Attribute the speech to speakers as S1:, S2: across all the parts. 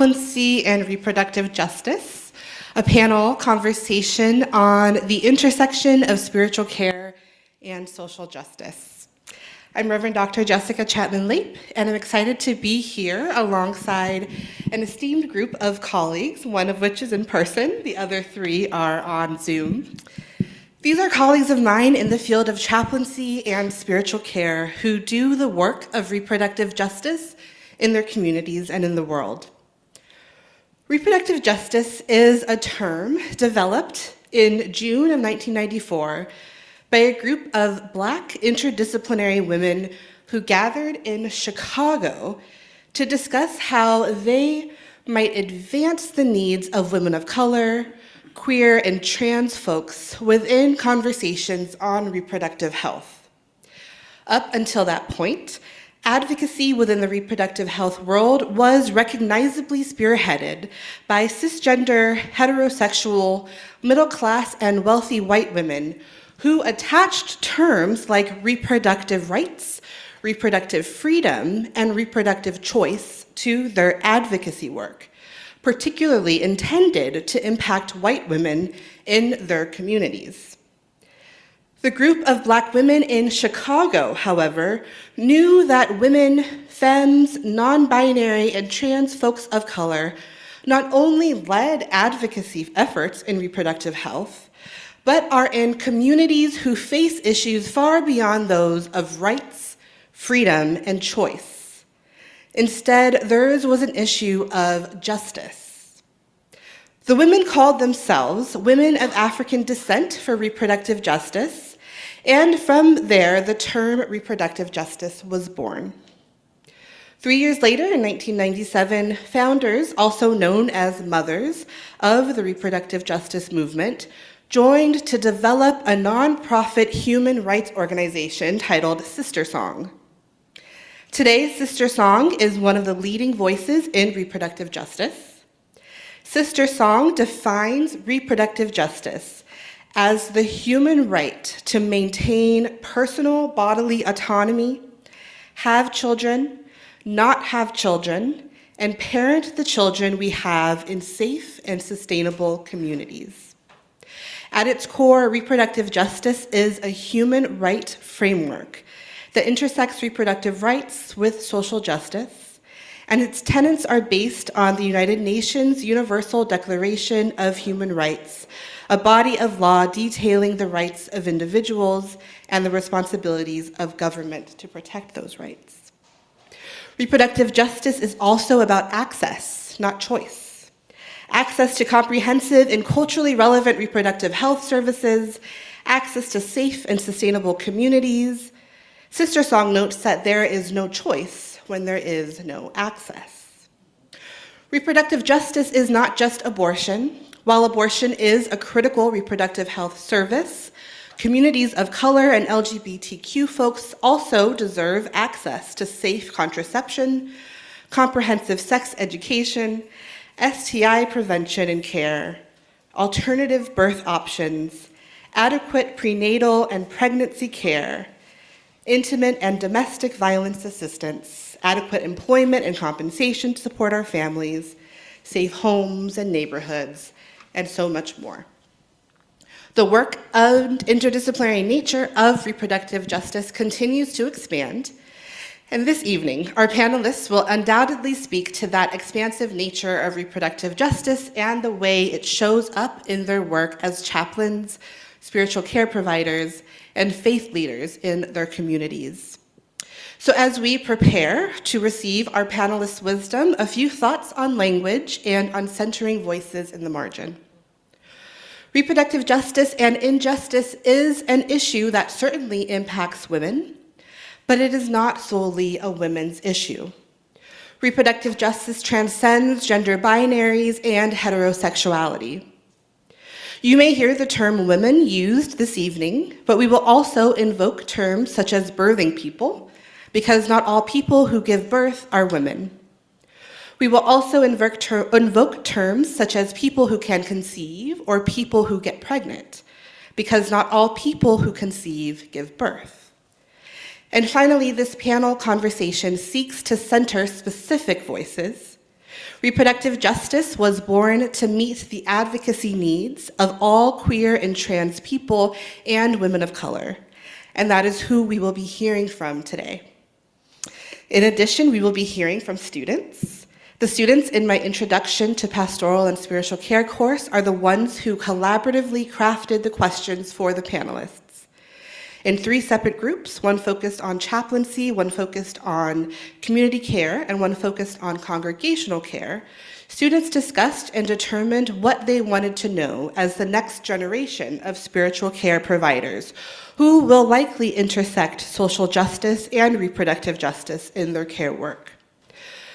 S1: Chaplaincy and Reproductive Justice, a panel conversation on the intersection of spiritual care and social justice. I'm Reverend Dr. Jessica Chapman Lape, and I'm excited to be here alongside an esteemed group of colleagues, one of which is in person, the other three are on Zoom. These are colleagues of mine in the field of chaplaincy and spiritual care who do the work of reproductive justice in their communities and in the world. Reproductive justice is a term developed in June of 1994 by a group of Black interdisciplinary women who gathered in Chicago to discuss how they might advance the needs of women of color, queer, and trans folks within conversations on reproductive health. Up until that point, advocacy within the reproductive health world was recognizably spearheaded by cisgender, heterosexual, middle-class, and wealthy white women who attached terms like reproductive rights, reproductive freedom, and reproductive choice to their advocacy work, particularly intended to impact white women in their communities. The group of Black women in Chicago, however, knew that women, femmes, non-binary, and trans folks of color not only led advocacy efforts in reproductive health, but are in communities who face issues far beyond those of rights, freedom, and choice. Instead, theirs was an issue of justice. The women called themselves Women of African Descent for Reproductive Justice, and from there, the term reproductive justice was born. 3 years later, in 1997, founders, also known as mothers, of the reproductive justice movement, joined to develop a nonprofit human rights organization titled Sister Song. Today, Sister Song is one of the leading voices in reproductive justice. Sister Song defines reproductive justice as the human right to maintain personal bodily autonomy, have children, not have children, and parent the children we have in safe and sustainable communities. At its core, reproductive justice is a human right framework that intersects reproductive rights with social justice, and its tenets are based on the United Nations Universal Declaration of Human Rights, a body of law detailing the rights of individuals and the responsibilities of government to protect those rights. Reproductive justice is also about access, not choice. Access to comprehensive and culturally relevant reproductive health services, access to safe and sustainable communities. Sister Song notes that there is no choice when there is no access. Reproductive justice is not just abortion. While abortion is a critical reproductive health service, communities of color and LGBTQ folks also deserve access to safe contraception, comprehensive sex education, STI prevention and care, alternative birth options, adequate prenatal and pregnancy care, intimate and domestic violence assistance, adequate employment and compensation to support our families, safe homes and neighborhoods, and so much more. The work and interdisciplinary nature of reproductive justice continues to expand, and this evening, our panelists will undoubtedly speak to that expansive nature of reproductive justice and the way it shows up in their work as chaplains, spiritual care providers, and faith leaders in their communities. So as we prepare to receive our panelists' wisdom, a few thoughts on language and on centering voices in the margin. Reproductive justice and injustice is an issue that certainly impacts women, but it is not solely a women's issue. Reproductive justice transcends gender binaries and heterosexuality. You may hear the term women used this evening, but we will also invoke terms such as birthing people, because not all people who give birth are women. We will also invoke terms such as people who can conceive or people who get pregnant, because not all people who conceive give birth. And finally, this panel conversation seeks to center specific voices Reproductive justice was born to meet the advocacy needs of all queer and trans people and women of color, and that is who we will be hearing from today. In addition, we will be hearing from students. The students in my Introduction to Pastoral and Spiritual Care course are the ones who collaboratively crafted the questions for the panelists. In 3 separate groups, one focused on chaplaincy, one focused on community care, and one focused on congregational care, students discussed and determined what they wanted to know as the next generation of spiritual care providers who will likely intersect social justice and reproductive justice in their care work.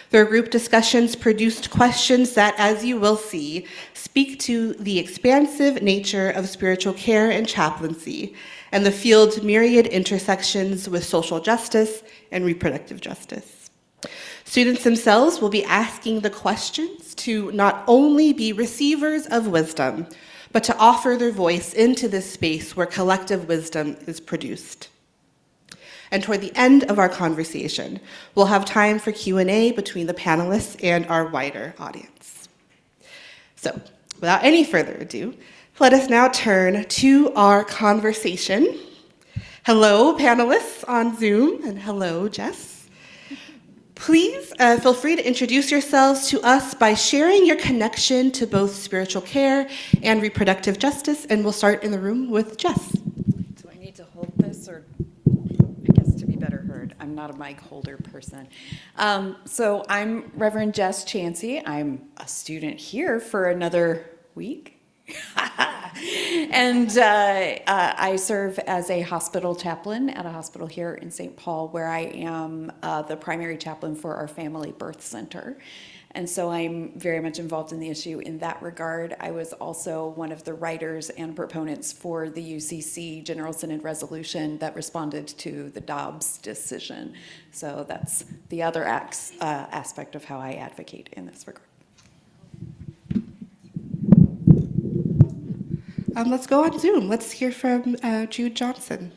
S1: Their group discussions produced questions that, as you will see, speak to the expansive nature of spiritual care and chaplaincy and the field's myriad intersections with social justice and reproductive justice. Students themselves will be asking the questions to not only be receivers of wisdom, but to offer their voice into this space where collective wisdom is produced. And toward the end of our conversation, we'll have time for Q&A between the panelists and our wider audience. So, without any further ado, let us now turn to our conversation. Hello, panelists on Zoom, and hello, Jess. Please feel free to introduce yourselves to us by sharing your connection to both spiritual care and reproductive justice, and we'll start in the room with Jess.
S2: Do I need to hold this, or I guess to be better heard? I'm not a mic holder person. So I'm Reverend Jess Chancey. I'm a student here for another week. And I serve as a hospital chaplain at a hospital here in St. Paul, where I am the primary chaplain for our family birth center. And so I'm very much involved in the issue in that regard. I was also one of the writers and proponents for the UCC General Synod resolution that responded to the Dobbs decision. So that's the other aspect of how I advocate in this regard.
S1: Let's go on Zoom. Let's hear from Jude Johnson.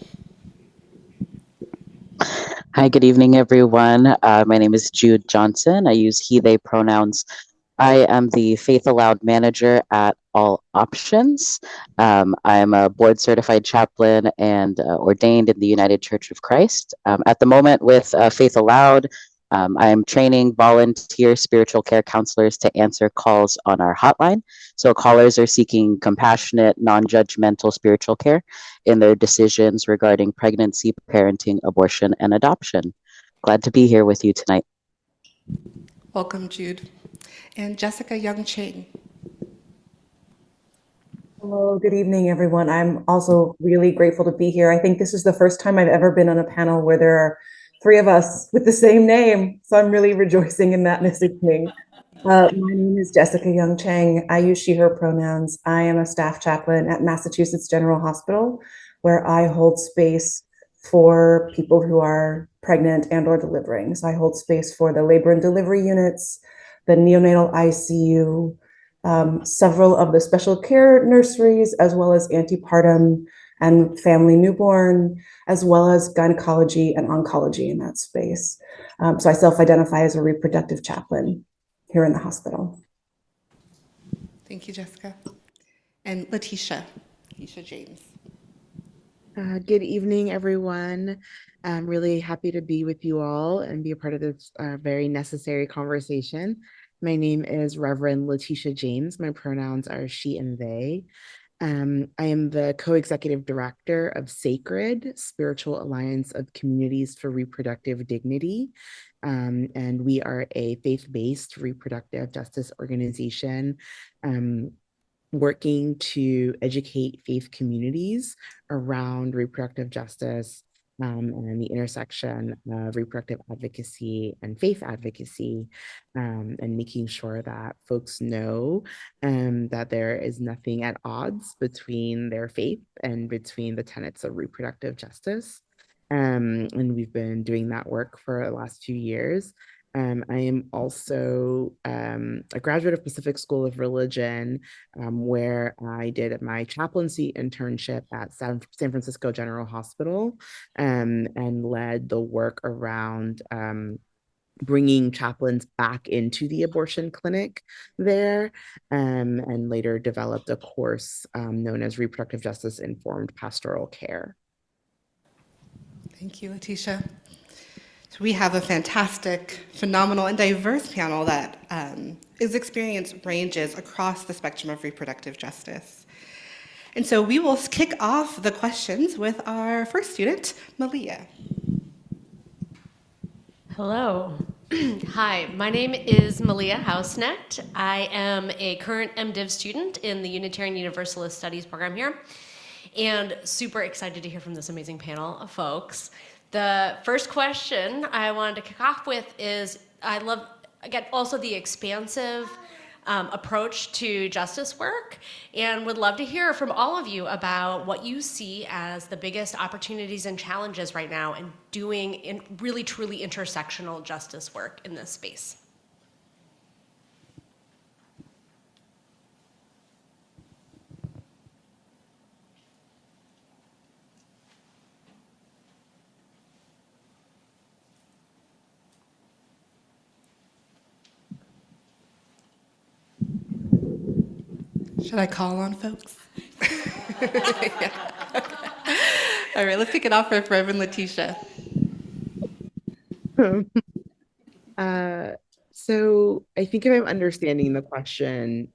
S3: Hi, good evening, everyone. My name is Jude Johnson. I use he, they pronouns. I am the Faith Aloud manager at All Options. I'm a board certified chaplain and ordained in the United Church of Christ. At the moment with Faith Aloud, I'm training volunteer spiritual care counselors to answer calls on our hotline. So callers are seeking compassionate, non-judgmental spiritual care in their decisions regarding pregnancy, parenting, abortion, and adoption. Glad to be here with you tonight.
S1: Welcome, Jude. And Jessica Young Chang.
S4: Hello, good evening, everyone. I'm also really grateful to be here. I think this is the first time I've ever been on a panel where there are 3 of us with the same name. So I'm really rejoicing in that messaging. My name is Jessica Young Chang. I use she, her pronouns. I am a staff chaplain at Massachusetts General Hospital, where I hold space for people who are pregnant and or delivering. So I hold space for the labor and delivery units, the neonatal ICU, several of the special care nurseries, as well as antepartum and family newborn, as well as gynecology and oncology in that space. So I self-identify as a reproductive chaplain here in the hospital.
S1: Thank you, Jessica. And Letitia James.
S5: Good evening, everyone. I'm really happy to be with you all and be a part of this very necessary conversation. My name is Reverend Letitia James. My pronouns are she and they. I am the co-executive director of Sacred, Spiritual Alliance of Communities for Reproductive Dignity. And we are a faith-based reproductive justice organization working to educate faith communities around reproductive justice and the intersection of reproductive advocacy and faith advocacy, and making sure that folks know that there is nothing at odds between their faith and between the tenets of reproductive justice. And we've been doing that work for the last few years. I am also a graduate of Pacific School of Religion, where I did my chaplaincy internship at San Francisco General Hospital, and led the work around bringing chaplains back into the abortion clinic there, and later developed a course known as Reproductive Justice Informed Pastoral Care.
S1: Thank you, Letitia. So we have a fantastic, phenomenal, and diverse panel that is experience ranges across the spectrum of reproductive justice. And so we will kick off the questions with our first student, Malia.
S6: Hello. Hi, my name is Malia Hausnecht. I am a current MDiv student in the Unitarian Universalist Studies program here, and super excited to hear from this amazing panel of folks. The first question I wanted to kick off with is, I love, again, also the expansive approach to justice work, and would love to hear from all of you about what you see as the biggest opportunities and challenges right now in doing really truly intersectional justice work in this space.
S1: Should I call on folks? Yeah. All right, let's kick it off with Reverend Letitia.
S5: So I think if I'm understanding the question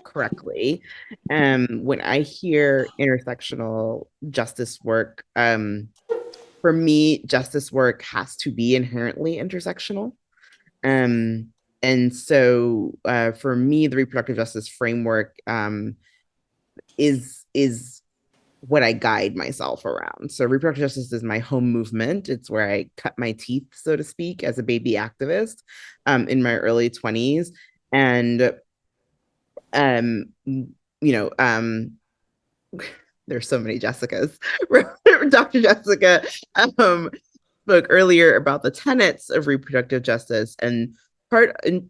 S5: correctly, when I hear intersectional justice work, for me, justice work has to be inherently intersectional. And so for me, the reproductive justice framework is what I guide myself around. So reproductive justice is my home movement. It's where I cut my teeth, so to speak, as a baby activist in my early 20s. And, there's so many Jessicas. Dr. Jessica spoke earlier about the tenets of reproductive justice, and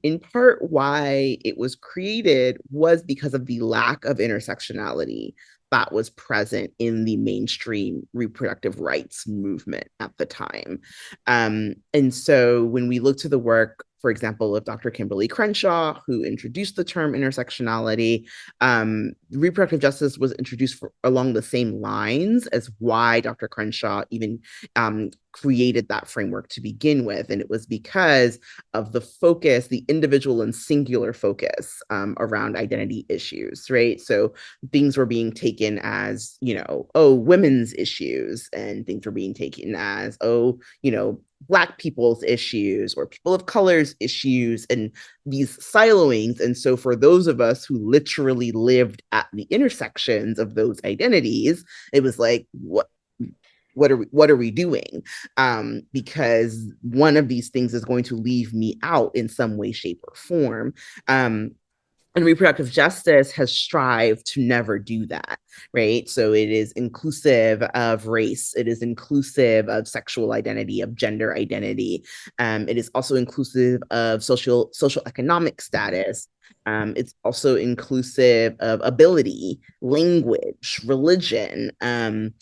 S5: in part why it was created was because of the lack of intersectionality that was present in the mainstream reproductive rights movement at the time. And so when we look to the work, for example, of Dr. Kimberly Crenshaw, who introduced the term intersectionality, reproductive justice was introduced along the same lines as why Dr. Crenshaw even created that framework to begin with. And it was because of the focus, the individual and singular focus around identity issues, right? So things were being taken as, women's issues, and things were being taken as, Black people's issues or people of color's issues, and these siloings. And so for those of us who literally lived at the intersections of those identities, it was like, what are we doing? Because one of these things is going to leave me out in some way, shape, or form. And reproductive justice has strived to never do that, right? So it is inclusive of race. It is inclusive of sexual identity, of gender identity. It is also inclusive of social economic status. It's also inclusive of ability, language, religion. And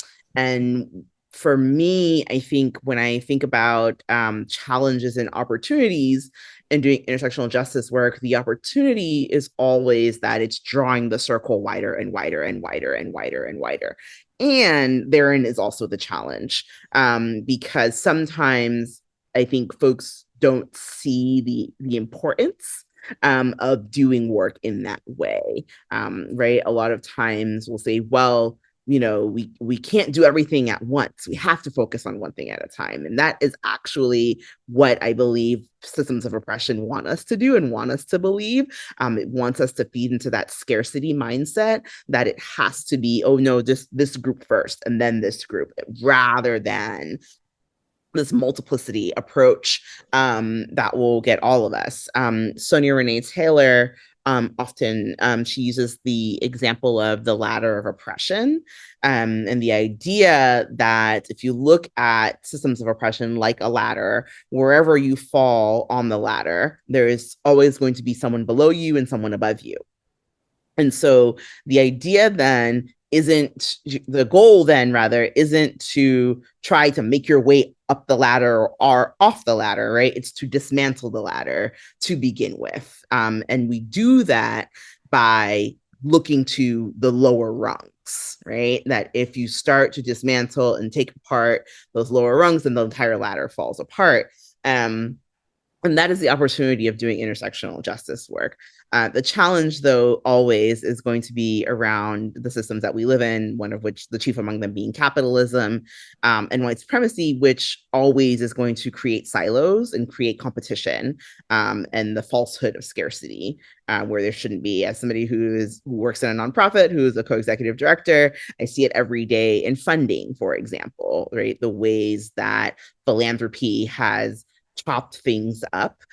S5: for me, I think when I think about challenges and opportunities in doing intersectional justice work, the opportunity is always that it's drawing the circle wider and wider and wider and wider and wider. And therein is also the challenge, because sometimes I think folks don't see the importance of doing work in that way, right? A lot of times we'll say, well, we can't do everything at once. We have to focus on one thing at a time. And that is actually what I believe systems of oppression want us to do and want us to believe. It wants us to feed into that scarcity mindset that it has to be, oh no, just this group first and then this group, rather than this multiplicity approach that will get all of us. Sonia Renee Taylor often she uses the example of the ladder of oppression, and the idea that if you look at systems of oppression like a ladder, wherever you fall on the ladder, there is always going to be someone below you and someone above you. And so the idea then isn't the goal then rather isn't to try to make your way up the ladder or off the ladder, right? It's to dismantle the ladder to begin with. And we do that by looking to the lower rungs, right? That if you start to dismantle and take apart those lower rungs, then the entire ladder falls apart. And that is the opportunity of doing intersectional justice work. The challenge, though, always is going to be around the systems that we live in, one of which, the chief among them being capitalism and white supremacy, which always is going to create silos and create competition and the falsehood of scarcity, where there shouldn't be. As somebody who works in a nonprofit, who is a co-executive director, I see it every day in funding, for example, right? The ways that philanthropy has chopped things up.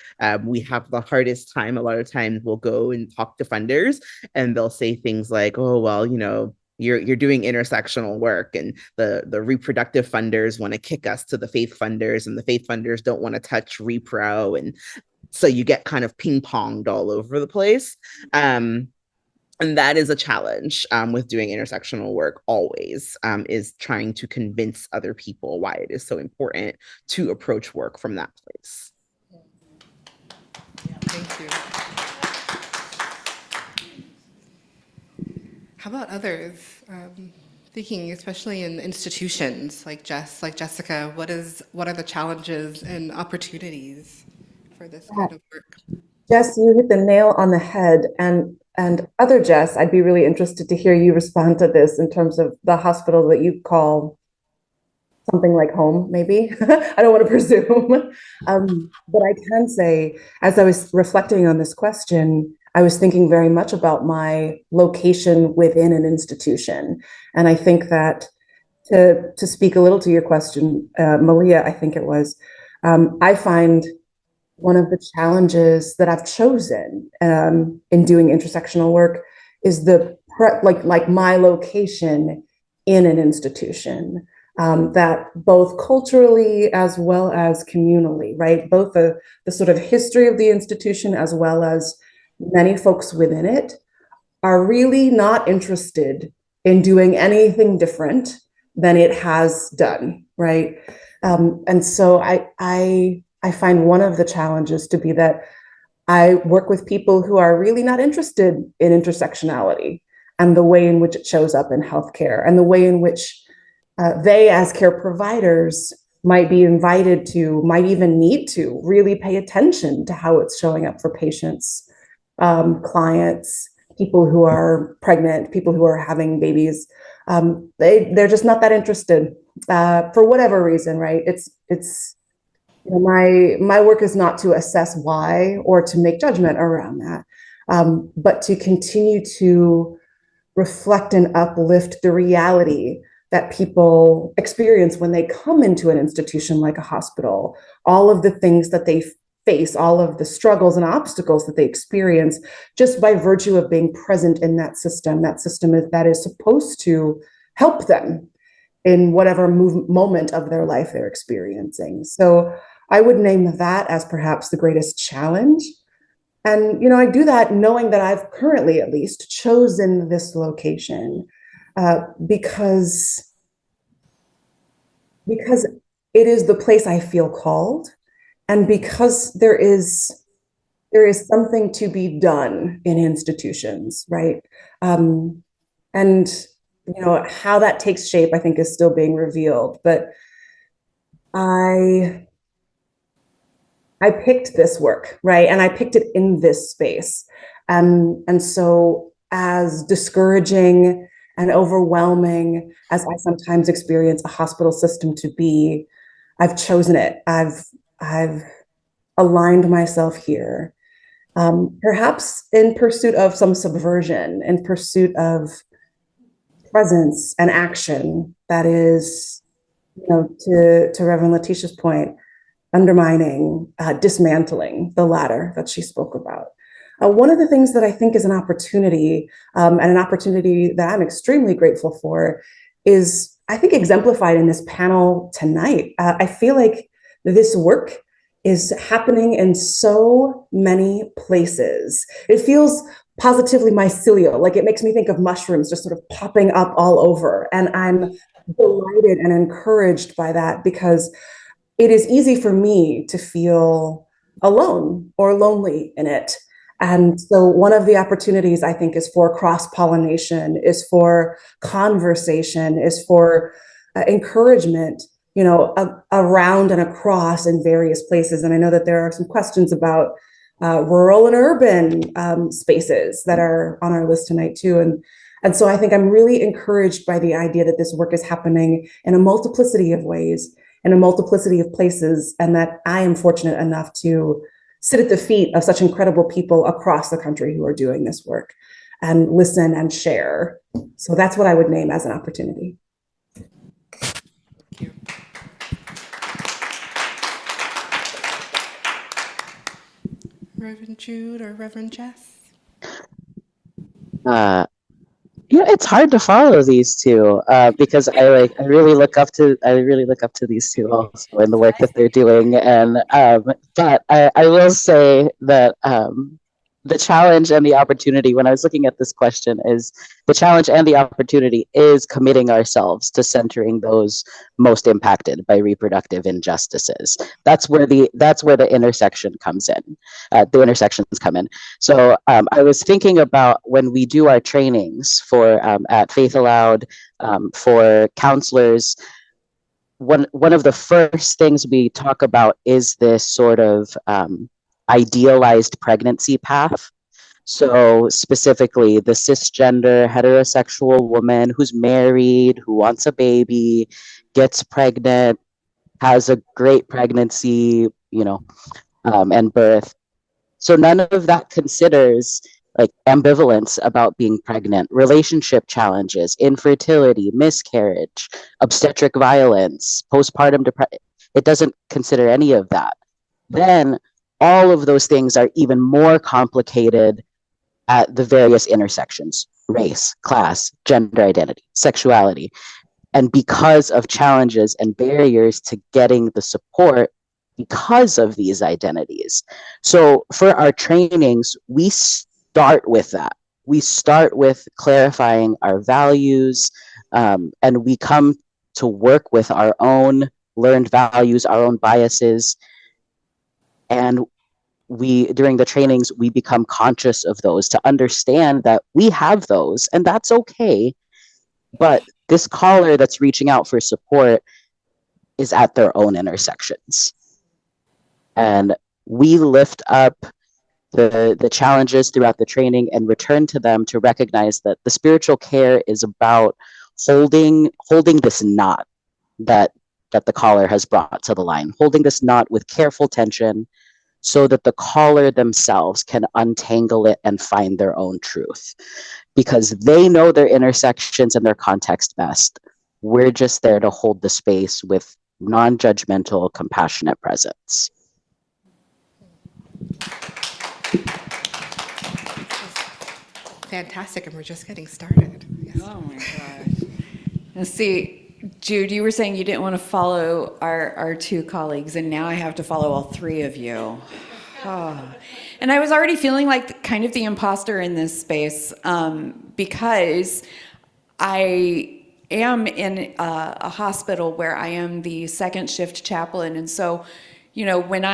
S5: We have the hardest time. A lot of times we'll go and talk to funders and they'll say things like, oh, well, you know, you're doing intersectional work, and the reproductive funders want to kick us to the faith funders, and the faith funders don't want to touch repro. And so you get kind of ping-ponged all over the place. And that is a challenge with doing intersectional work always, is trying to convince other people why it is so important to approach work from that place.
S1: Yeah, thank you. How about others? Thinking especially in institutions like Jessica, what are the challenges and opportunities for this kind of work?
S4: Jess, you hit the nail on the head, and other Jess, I'd be really interested to hear you respond to this in terms of the hospital that you call something like home, maybe. I don't want to presume. But I can say, as I was reflecting on this question, I was thinking very much about my location within an institution. And I think that to speak a little to your question, Malia, I think it was, I find one of the challenges that I've chosen in doing intersectional work is like my location in an institution, that both culturally as well as communally, right? Both the sort of history of the institution as well as many folks within it are really not interested in doing anything different than it has done, right? And so I find one of the challenges to be that I work with people who are really not interested in intersectionality and the way in which it shows up in healthcare and the way in which they as care providers might be invited to, might even need to really pay attention to how it's showing up for patients, clients, people who are pregnant, people who are having babies. They're just not that interested for whatever reason, right? It's you know, my work is not to assess why or to make judgment around that, but to continue to reflect and uplift the reality that people experience when they come into an institution like a hospital, all of the things that they face, all of the struggles and obstacles that they experience just by virtue of being present in that system that is supposed to help them in whatever moment of their life they're experiencing. So I would name that as perhaps the greatest challenge. And, you know, I do that knowing that I've currently at least chosen this location because it is the place I feel called, and because there is something to be done in institutions, right? And you know how that takes shape, I think, is still being revealed. But I picked this work, right? And I picked it in this space. And so as discouraging and overwhelming as I sometimes experience a hospital system to be, I've chosen it. I've aligned myself here, perhaps in pursuit of some subversion, in pursuit of presence and action that is, you know, to Reverend Letitia's point, undermining, dismantling the ladder that she spoke about. One of the things that I think is an opportunity, and an opportunity that I'm extremely grateful for, is I think exemplified in this panel tonight. I feel like this work is happening in so many places. It feels positively mycelial. Like it makes me think of mushrooms just sort of popping up all over. And I'm delighted and encouraged by that because it is easy for me to feel alone or lonely in it. And so one of the opportunities I think is for cross-pollination, is for conversation, is for encouragement, around and across in various places. And I know that there are some questions about rural and urban spaces that are on our list tonight too. And so I think I'm really encouraged by the idea that this work is happening in a multiplicity of ways, in a multiplicity of places, and that I am fortunate enough to sit at the feet of such incredible people across the country who are doing this work and listen and share. So that's what I would name as an opportunity.
S1: Thank you. Reverend Jude or Reverend Jess?
S3: It's hard to follow these two because I really look up to these two also in the work that they're doing, and but I will say that the challenge and the opportunity when I was looking at this question is the challenge and the opportunity is committing ourselves to centering those most impacted by reproductive injustices. That's where the intersection comes in. The intersections come in. So I was thinking about when we do our trainings for at Faith Aloud for counselors. One of the first things we talk about is this sort of idealized pregnancy path. So specifically, the cisgender heterosexual woman who's married, who wants a baby, gets pregnant, has a great pregnancy, and birth. So none of that considers like ambivalence about being pregnant, relationship challenges, infertility, miscarriage, obstetric violence, postpartum depression. It doesn't consider any of that. Then all of those things are even more complicated at the various intersections: race, class, gender identity, sexuality. And because of challenges and barriers to getting the support because of these identities. So for our trainings, we start with that. We start with clarifying our values, and we come to work with our own learned values, our own biases. And during the trainings, we become conscious of those to understand that we have those, and that's okay. But this caller that's reaching out for support is at their own intersections. And we lift up the challenges throughout the training and return to them to recognize that the spiritual care is about holding this knot that the caller has brought to the line, holding this knot with careful tension so that the caller themselves can untangle it and find their own truth, because they know their intersections and their context best. We're just there to hold the space with non-judgmental, compassionate presence.
S1: Fantastic, and we're just getting started. Yes.
S2: Oh my gosh. Let's see, Jude, you were saying you didn't want to follow our two colleagues, and now I have to follow all three of you. Oh. And I was already feeling like kind of the imposter in this space because I am in a hospital where I am the second shift chaplain. And so, when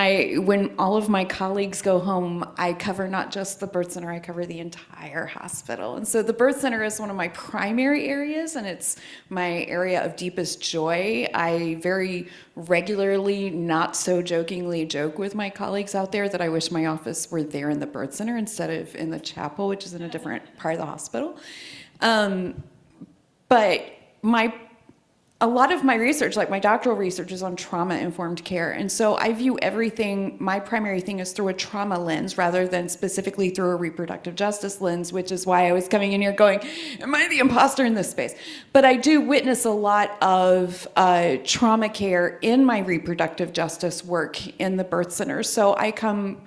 S2: all of my colleagues go home, I cover not just the birth center, I cover the entire hospital. And so the birth center is one of my primary areas, and it's my area of deepest joy. I very regularly, not so jokingly, joke with my colleagues out there that I wish my office were there in the birth center instead of in the chapel, which is in a different part of the hospital. But a lot of my research, like my doctoral research, is on trauma-informed care. And so I view everything, my primary thing is through a trauma lens rather than specifically through a reproductive justice lens, which is why I was coming in here going, am I the imposter in this space? But I do witness a lot of trauma care in my reproductive justice work in the birth center. So I come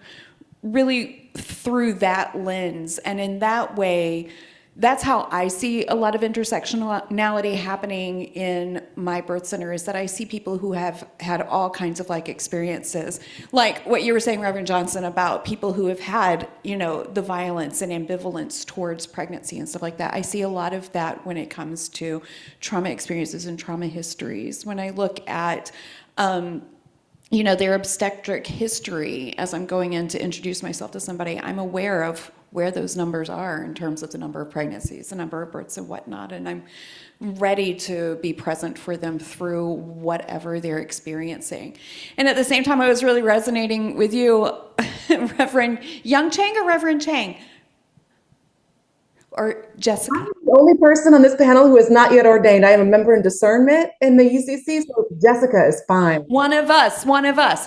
S2: really through that lens. And in that way, that's how I see a lot of intersectionality happening in my birth center, is that I see people who have had all kinds of like experiences, like what you were saying, Reverend Johnson, about people who have had, you know, the violence and ambivalence towards pregnancy and stuff like that. I see a lot of that when it comes to trauma experiences and trauma histories. When I look at, you know, their obstetric history as I'm going in to introduce myself to somebody, I'm aware of where those numbers are in terms of the number of pregnancies, the number of births and whatnot, and I'm ready to be present for them through whatever they're experiencing. And at the same time, I was really resonating with you, Reverend Young Chang or Reverend Chang? Or Jessica?
S4: I'm the only person on this panel who is not yet ordained. I am a member in discernment in the UCC, so Jessica is fine.
S2: One of us.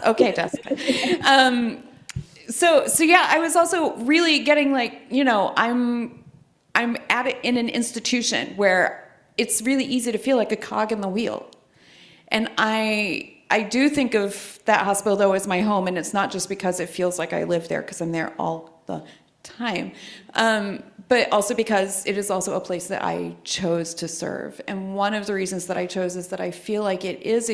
S2: Okay, Jessica. So yeah, I was also really getting like, you know, I'm at it in an institution where it's really easy to feel like a cog in the wheel. And I do think of that hospital though as my home, and it's not just because it feels like I live there, because I'm there all the time, but also because it is also a place that I chose to serve. And one of the reasons that I chose is that I feel like it is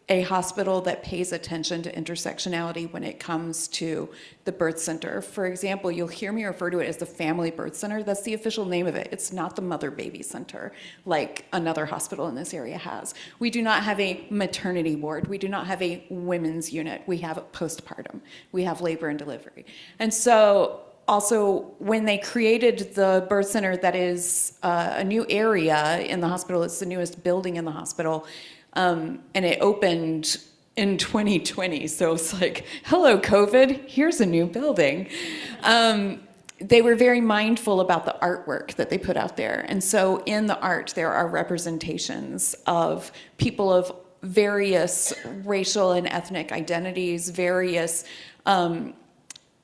S2: a hospital that pays attention to intersectionality when it comes to the birth center. For example, you'll hear me refer to it as the Family Birth Center. That's the official name of it. It's not the Mother Baby Center like another hospital in this area has. We do not have a maternity ward. We do not have a women's unit. We have postpartum. We have labor and delivery. And so also, when they created the birth center, that is a new area in the hospital, it's the newest building in the hospital, and it opened in 2020. So it's like, hello, COVID, here's a new building. They were very mindful about the artwork that they put out there. And so in the art, there are representations of people of various racial and ethnic identities, various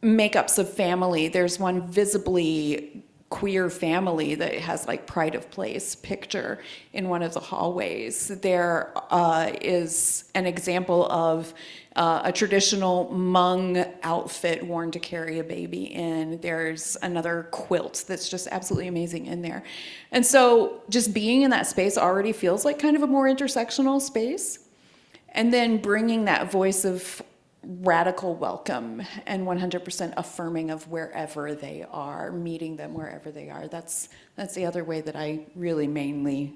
S2: makeups of family. There's one visibly queer family that has like pride of place picture in one of the hallways. There is an example of a traditional Hmong outfit worn to carry a baby in. There's another quilt that's just absolutely amazing in there. And so just being in that space already feels like kind of a more intersectional space. And then bringing that voice of radical welcome and 100% affirming of wherever they are, meeting them wherever they are. That's the other way that I really mainly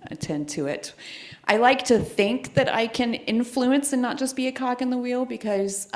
S2: attend to it. I like to think that I can influence and not just be a cog in the wheel, because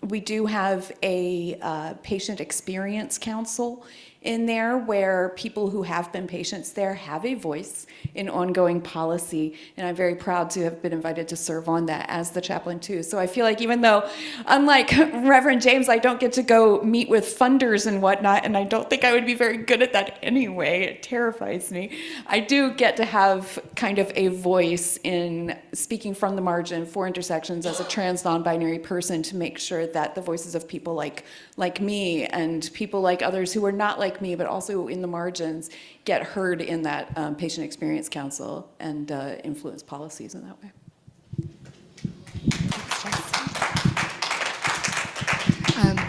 S2: we do have a patient experience council in there where people who have been patients there have a voice in ongoing policy, and I'm very proud to have been invited to serve on that as the chaplain too. So I feel like even though, unlike Reverend James, I don't get to go meet with funders and whatnot, and I don't think I would be very good at that anyway, it terrifies me, I do get to have kind of a voice in speaking from the margin for intersections as a trans non-binary person, to make sure that the voices of people like me and people like others who are not like me but also in the margins get heard in that patient experience council and influence policies in that way.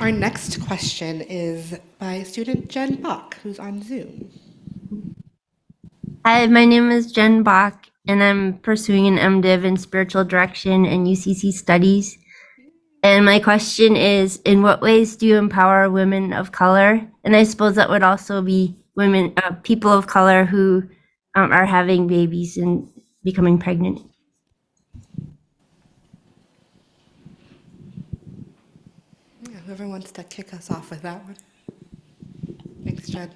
S1: Our next question is by student Jen Bach, who's on Zoom.
S7: Hi, my name is Jen Bach, and I'm pursuing an MDiv in spiritual direction and UCC studies. And my question is, in what ways do you empower women of color? And I suppose that would also be women, people of color who are having babies and becoming pregnant.
S1: Yeah, whoever wants to kick us off with that one. Thanks, Jen.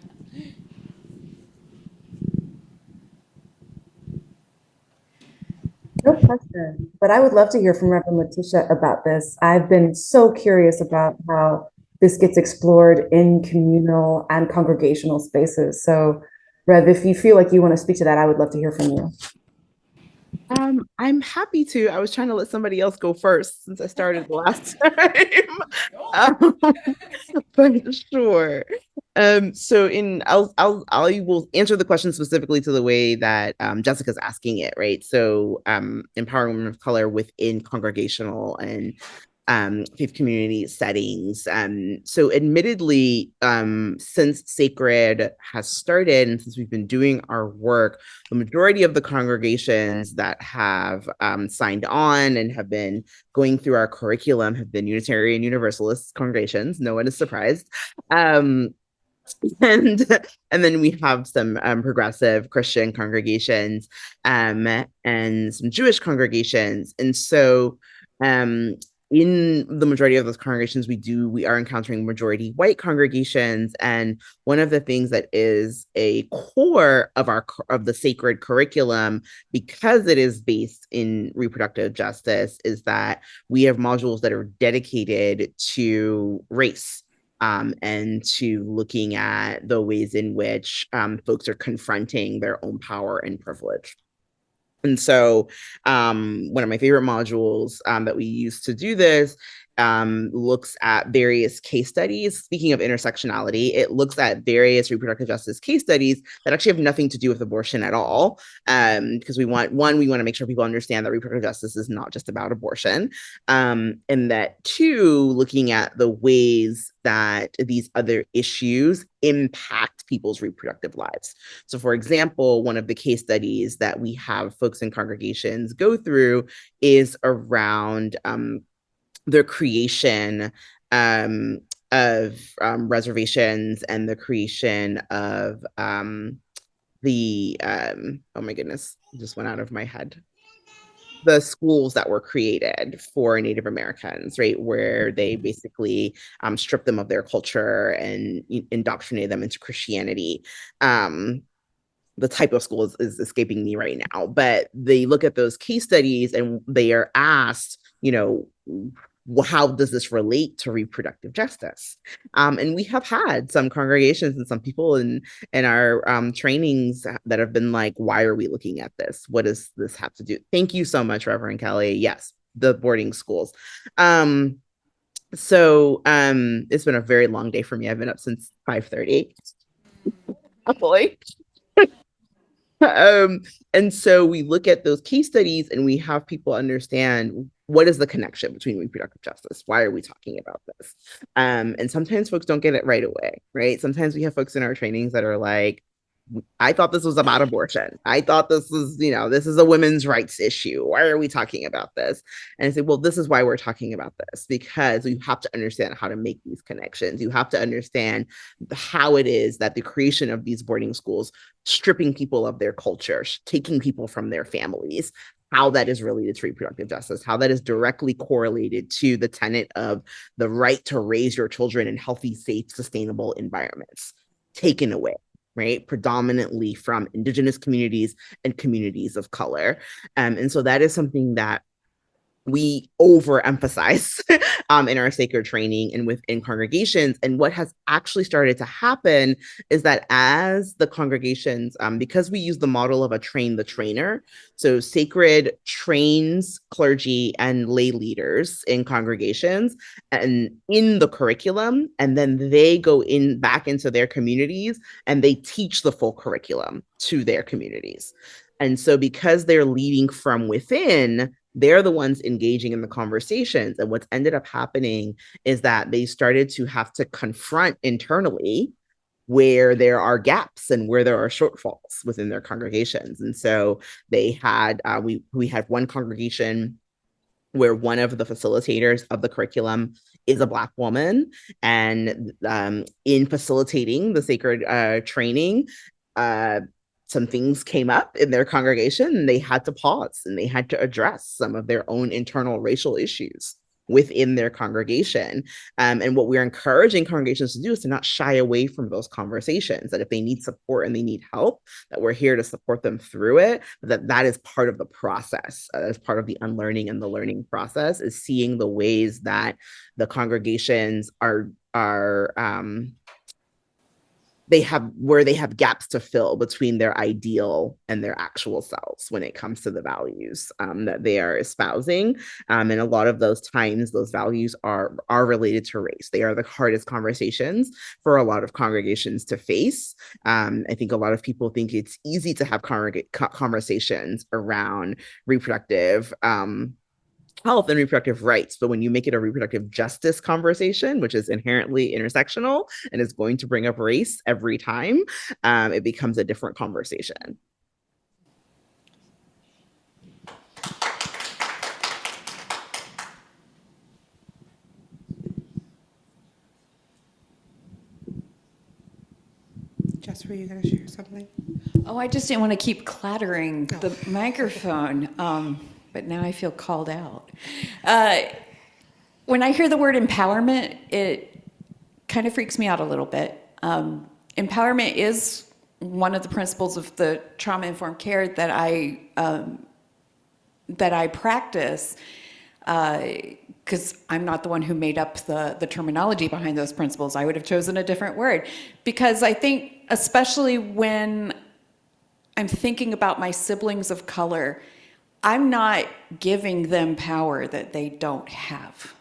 S4: No question, but I would love to hear from Reverend Letitia about this. I've been so curious about how this gets explored in communal and congregational spaces. So, Rev, if you feel like you want to speak to that, I would love to hear from you.
S5: I'm happy to. I was trying to let somebody else go first since I started the last time. But sure. So I will answer the question specifically to the way that Jessica's asking it, right? So empowering women of color within congregational and faith community settings. So admittedly, since Sacred has started and since we've been doing our work, the majority of the congregations that have signed on and have been going through our curriculum have been Unitarian Universalist congregations. No one is surprised. And then we have some progressive Christian congregations and some Jewish congregations. And so in the majority of those congregations we are encountering majority white congregations. And one of the things that is a core of the Sacred curriculum, because it is based in reproductive justice, is that we have modules that are dedicated to race. And to looking at the ways in which folks are confronting their own power and privilege. And so one of my favorite modules that we use to do this looks at various case studies. Speaking of intersectionality, it looks at various reproductive justice case studies that actually have nothing to do with abortion at all. Because we want to make sure people understand that reproductive justice is not just about abortion. And that two, looking at the ways that these other issues impact people's reproductive lives. So for example, one of the case studies that we have folks in congregations go through is around the creation of reservations and the creation of oh my goodness, it just went out of my head. The schools that were created for Native Americans, right, where they basically stripped them of their culture and indoctrinated them into Christianity. The type of school is escaping me right now, but they look at those case studies and they are asked, how does this relate to reproductive justice? And we have had some congregations and some people in our trainings that have been like, why are we looking at this? What does this have to do? Thank you so much, Reverend Kelly. Yes, the boarding schools. So it's been a very long day for me. I've been up since 5:30. Hopefully. And so we look at those case studies and we have people understand what is the connection between reproductive justice? Why are we talking about this? And sometimes folks don't get it right away, right? Sometimes we have folks in our trainings that are like, I thought this was about abortion. I thought this was, this is a women's rights issue. Why are we talking about this? And I say, well, this is why we're talking about this, because you have to understand how to make these connections. You have to understand how it is that the creation of these boarding schools, stripping people of their culture, taking people from their families, how that is related to reproductive justice, how that is directly correlated to the tenet of the right to raise your children in healthy, safe, sustainable environments, taken away, right? Predominantly from Indigenous communities and communities of color. And so that is something that we overemphasize in our sacred training and within congregations. And what has actually started to happen is that as the congregations, because we use the model of a train the trainer, so Sacred trains clergy and lay leaders in congregations and in the curriculum, and then they go back into their communities and they teach the full curriculum to their communities. And so because they're leading from within, they're the ones engaging in the conversations. And what's ended up happening is that they started to have to confront internally where there are gaps and where there are shortfalls within their congregations. And so they had, we had one congregation where one of the facilitators of the curriculum is a Black woman. And in facilitating the sacred training, some things came up in their congregation and they had to pause and they had to address some of their own internal racial issues within their congregation. And what we're encouraging congregations to do is to not shy away from those conversations, that if they need support and they need help, that we're here to support them through it, but that is part of the process, as part of the unlearning and the learning process, is seeing the ways that the congregations are they have gaps to fill between their ideal and their actual selves when it comes to the values that they are espousing. And a lot of those times, those values are related to race. They are the hardest conversations for a lot of congregations to face. I think a lot of people think it's easy to have conversations around reproductive health and reproductive rights. But when you make it a reproductive justice conversation, which is inherently intersectional and is going to bring up race every time, it becomes a different conversation.
S1: Jess, were you going to share something?
S2: Oh, I just didn't want to keep clattering the microphone, but now I feel called out. When I hear the word empowerment, it kind of freaks me out a little bit. Empowerment is one of the principles of the trauma-informed care that I practice, because I'm not the one who made up the terminology behind those principles. I would have chosen a different word, because I think, especially when I'm thinking about my siblings of color, I'm not giving them power that they don't have.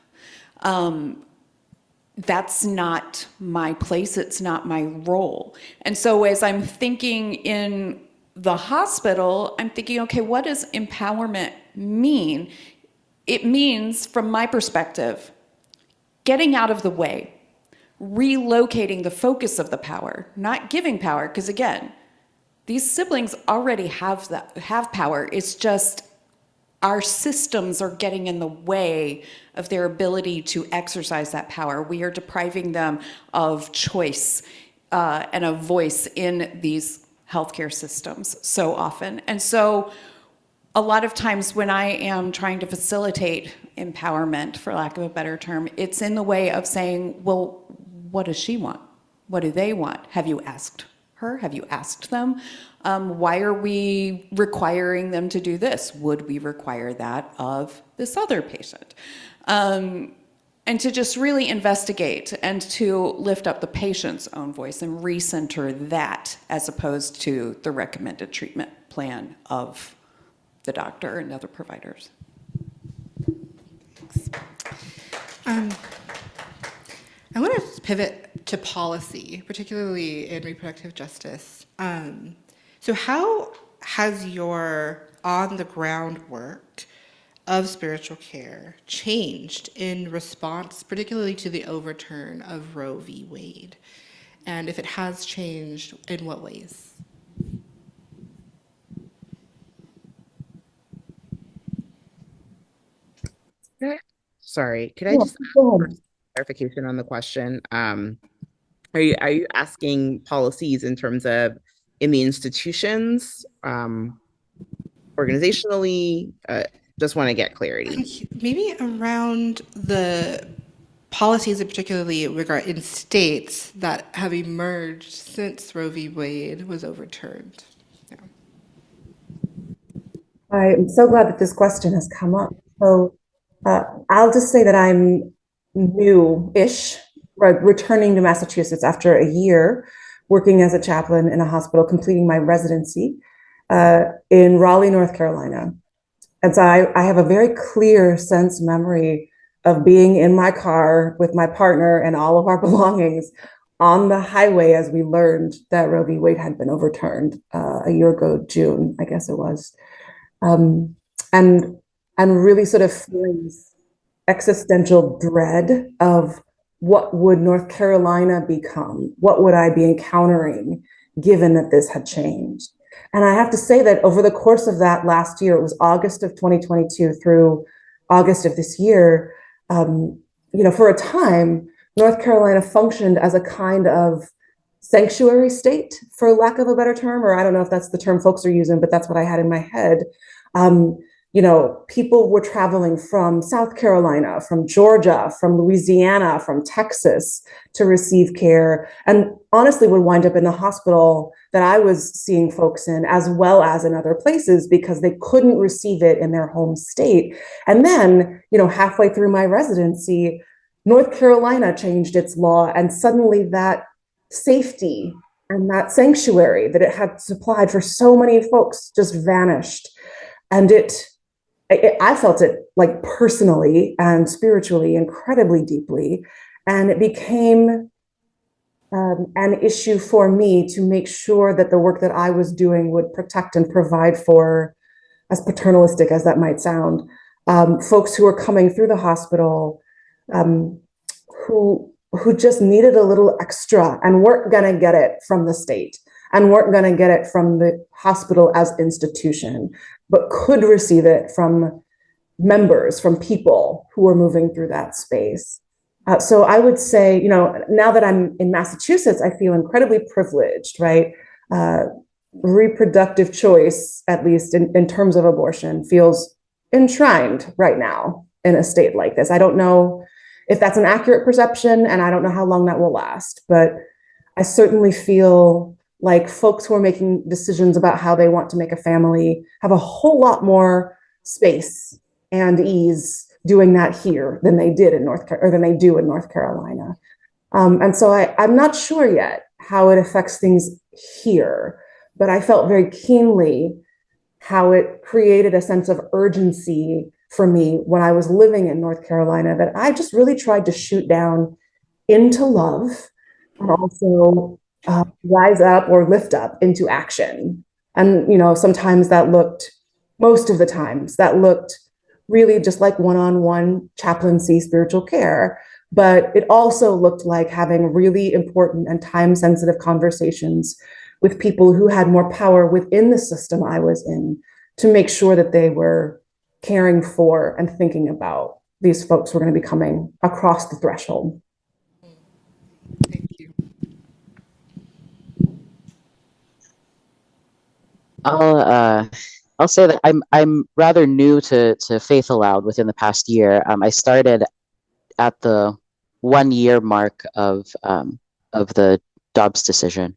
S2: That's not my place, it's not my role. And so as I'm thinking in the hospital, I'm thinking, okay, what does empowerment mean? It means, from my perspective, getting out of the way, relocating the focus of the power, not giving power, because again, these siblings already have power. It's just our systems are getting in the way of their ability to exercise that power. We are depriving them of choice and a voice in these healthcare systems so often. And so a lot of times when I am trying to facilitate empowerment, for lack of a better term, it's in the way of saying, well, what does she want? What do they want? Have you asked her? Have you asked them? Why are we requiring them to do this? Would we require that of this other patient? And to just really investigate and to lift up the patient's own voice and recenter that, as opposed to the recommended treatment plan of the doctor and other providers.
S1: Thanks. I want to pivot to policy, particularly in reproductive justice. So how has your on-the-ground work of spiritual care changed in response, particularly to the overturn of Roe v. Wade? And if it has changed, in what ways?
S5: Sorry, could I
S4: Yeah,
S5: just
S4: go
S5: ask
S4: ahead.
S5: for clarification on the question? Are you asking policies in terms of in the institutions, organizationally? Just want to get clarity.
S1: Maybe around the policies, and particularly in states that have emerged since Roe v. Wade was overturned. Yeah.
S4: I'm so glad that this question has come up. So I'll just say that I'm new-ish, returning to Massachusetts after a year working as a chaplain in a hospital, completing my residency in Raleigh, North Carolina. And so I have a very clear sense memory of being in my car with my partner and all of our belongings on the highway as we learned that Roe v. Wade had been overturned a year ago, June, I guess it was. And really sort of feeling this existential dread of what would North Carolina become? What would I be encountering given that this had changed? And I have to say that over the course of that last year, it was August of 2022 through August of this year, for a time, North Carolina functioned as a kind of sanctuary state, for lack of a better term, or I don't know if that's the term folks are using, but that's what I had in my head. People were traveling from South Carolina, from Georgia, from Louisiana, from Texas to receive care, and honestly would wind up in the hospital that I was seeing folks in, as well as in other places, because they couldn't receive it in their home state. And then, halfway through my residency, North Carolina changed its law, and suddenly that safety and that sanctuary that it had supplied for so many folks just vanished. And I felt it like personally and spiritually incredibly deeply. And it became an issue for me to make sure that the work that I was doing would protect and provide for, as paternalistic as that might sound, folks who are coming through the hospital who just needed a little extra and weren't going to get it from the state and weren't going to get it from the hospital as institution, but could receive it from members, from people who are moving through that space. So I would say, now that I'm in Massachusetts, I feel incredibly privileged, right? Reproductive choice, at least in terms of abortion, feels enshrined right now in a state like this. I don't know if that's an accurate perception, and I don't know how long that will last, but I certainly feel like folks who are making decisions about how they want to make a family have a whole lot more space and ease doing that here than they did in than they do in North Carolina. And so I'm not sure yet how it affects things here, but I felt very keenly how it created a sense of urgency for me when I was living in North Carolina that I just really tried to shoot down into love and also rise up or lift up into action. And, sometimes most of the times that looked really just like one-on-one chaplaincy spiritual care. But it also looked like having really important and time-sensitive conversations with people who had more power within the system I was in to make sure that they were caring for and thinking about these folks who are going to be coming across the threshold.
S1: Thank you.
S3: I'll say that I'm rather new to Faith Aloud within the past year. I started at the 1 year mark of the Dobbs decision.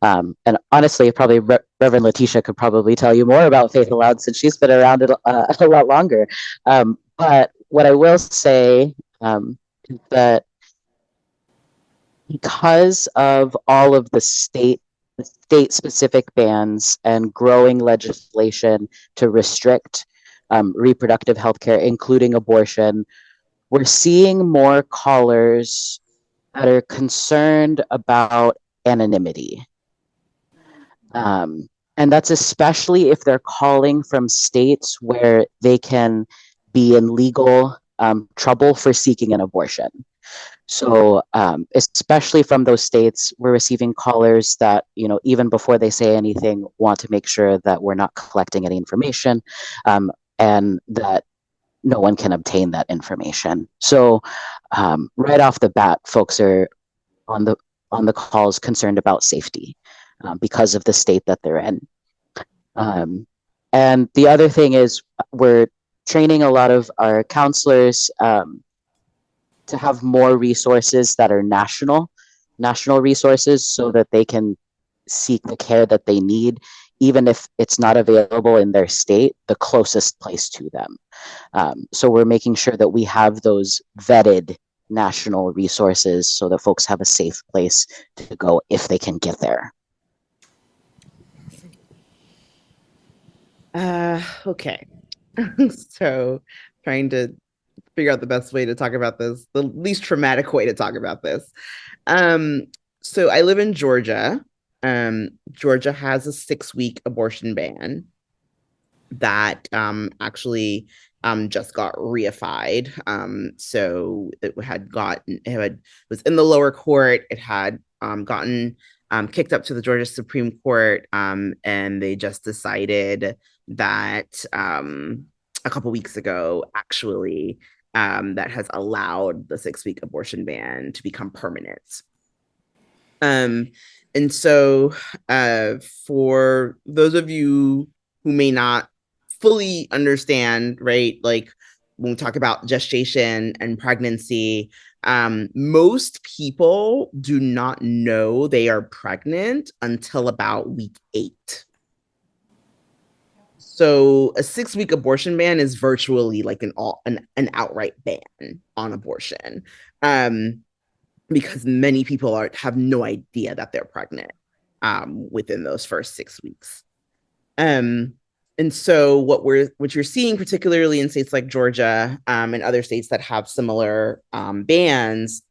S3: And honestly, probably Reverend Letitia could probably tell you more about Faith Aloud since she's been around it a lot longer. But what I will say is that because of all of the state-specific bans and growing legislation to restrict reproductive health care, including abortion, we're seeing more callers that are concerned about anonymity. And that's especially if they're calling from states where they can be in legal trouble for seeking an abortion. So especially from those states, we're receiving callers that, even before they say anything, want to make sure that we're not collecting any information and that no one can obtain that information. So right off the bat, folks are on the calls concerned about safety because of the state that they're in. And the other thing is we're training a lot of our counselors to have more resources that are national resources so that they can seek the care that they need, even if it's not available in their state, the closest place to them. So we're making sure that we have those vetted national resources so that folks have a safe place to go if they can get there.
S5: Okay. So trying to figure out the best way to talk about this, the least traumatic way to talk about this. So I live in Georgia. Georgia has a 6-week abortion ban that actually just got reified. So it was in the lower court. It had gotten kicked up to the Georgia Supreme Court, and they just decided that a couple weeks ago, actually, that has allowed the 6-week abortion ban to become permanent. And so for those of you who may not fully understand, right, like when we talk about gestation and pregnancy, most people do not know they are pregnant until about week 8. So a 6-week abortion ban is virtually like an outright ban on abortion, because many people have no idea that they're pregnant within those first 6 weeks. And so what you're seeing, particularly in states like Georgia and other states that have similar bans,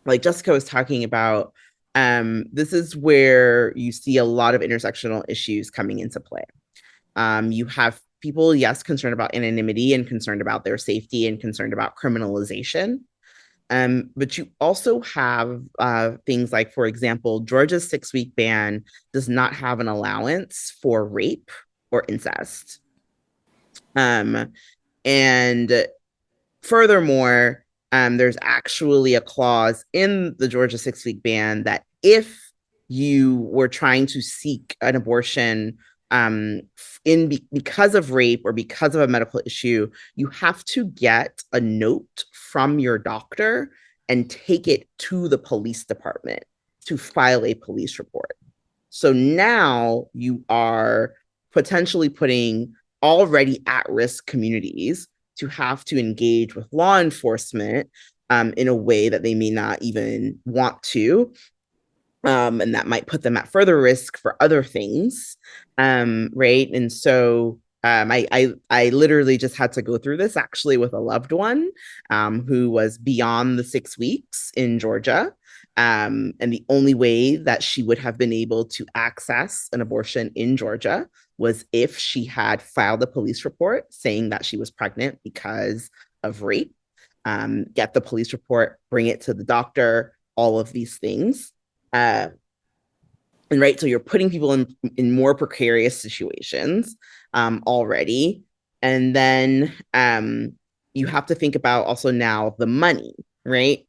S5: like Jessica was talking about, this is where you see a lot of intersectional issues coming into play. You have people, yes, concerned about anonymity and concerned about their safety and concerned about criminalization. But you also have things like, for example, Georgia's 6-week ban does not have an allowance for rape or incest. And furthermore, there's actually a clause in the Georgia 6-week ban that if you were trying to seek an abortion because of rape or because of a medical issue, you have to get a note from your doctor and take it to the police department to file a police report. So now you are potentially putting already at-risk communities to have to engage with law enforcement in a way that they may not even want to. And that might put them at further risk for other things, right? And so I literally just had to go through this actually with a loved one who was beyond the 6 weeks in Georgia. And the only way that she would have been able to access an abortion in Georgia was if she had filed a police report saying that she was pregnant because of rape, get the police report, bring it to the doctor, all of these things. And right, so you're putting people in more precarious situations already. And then you have to think about also now the money, right?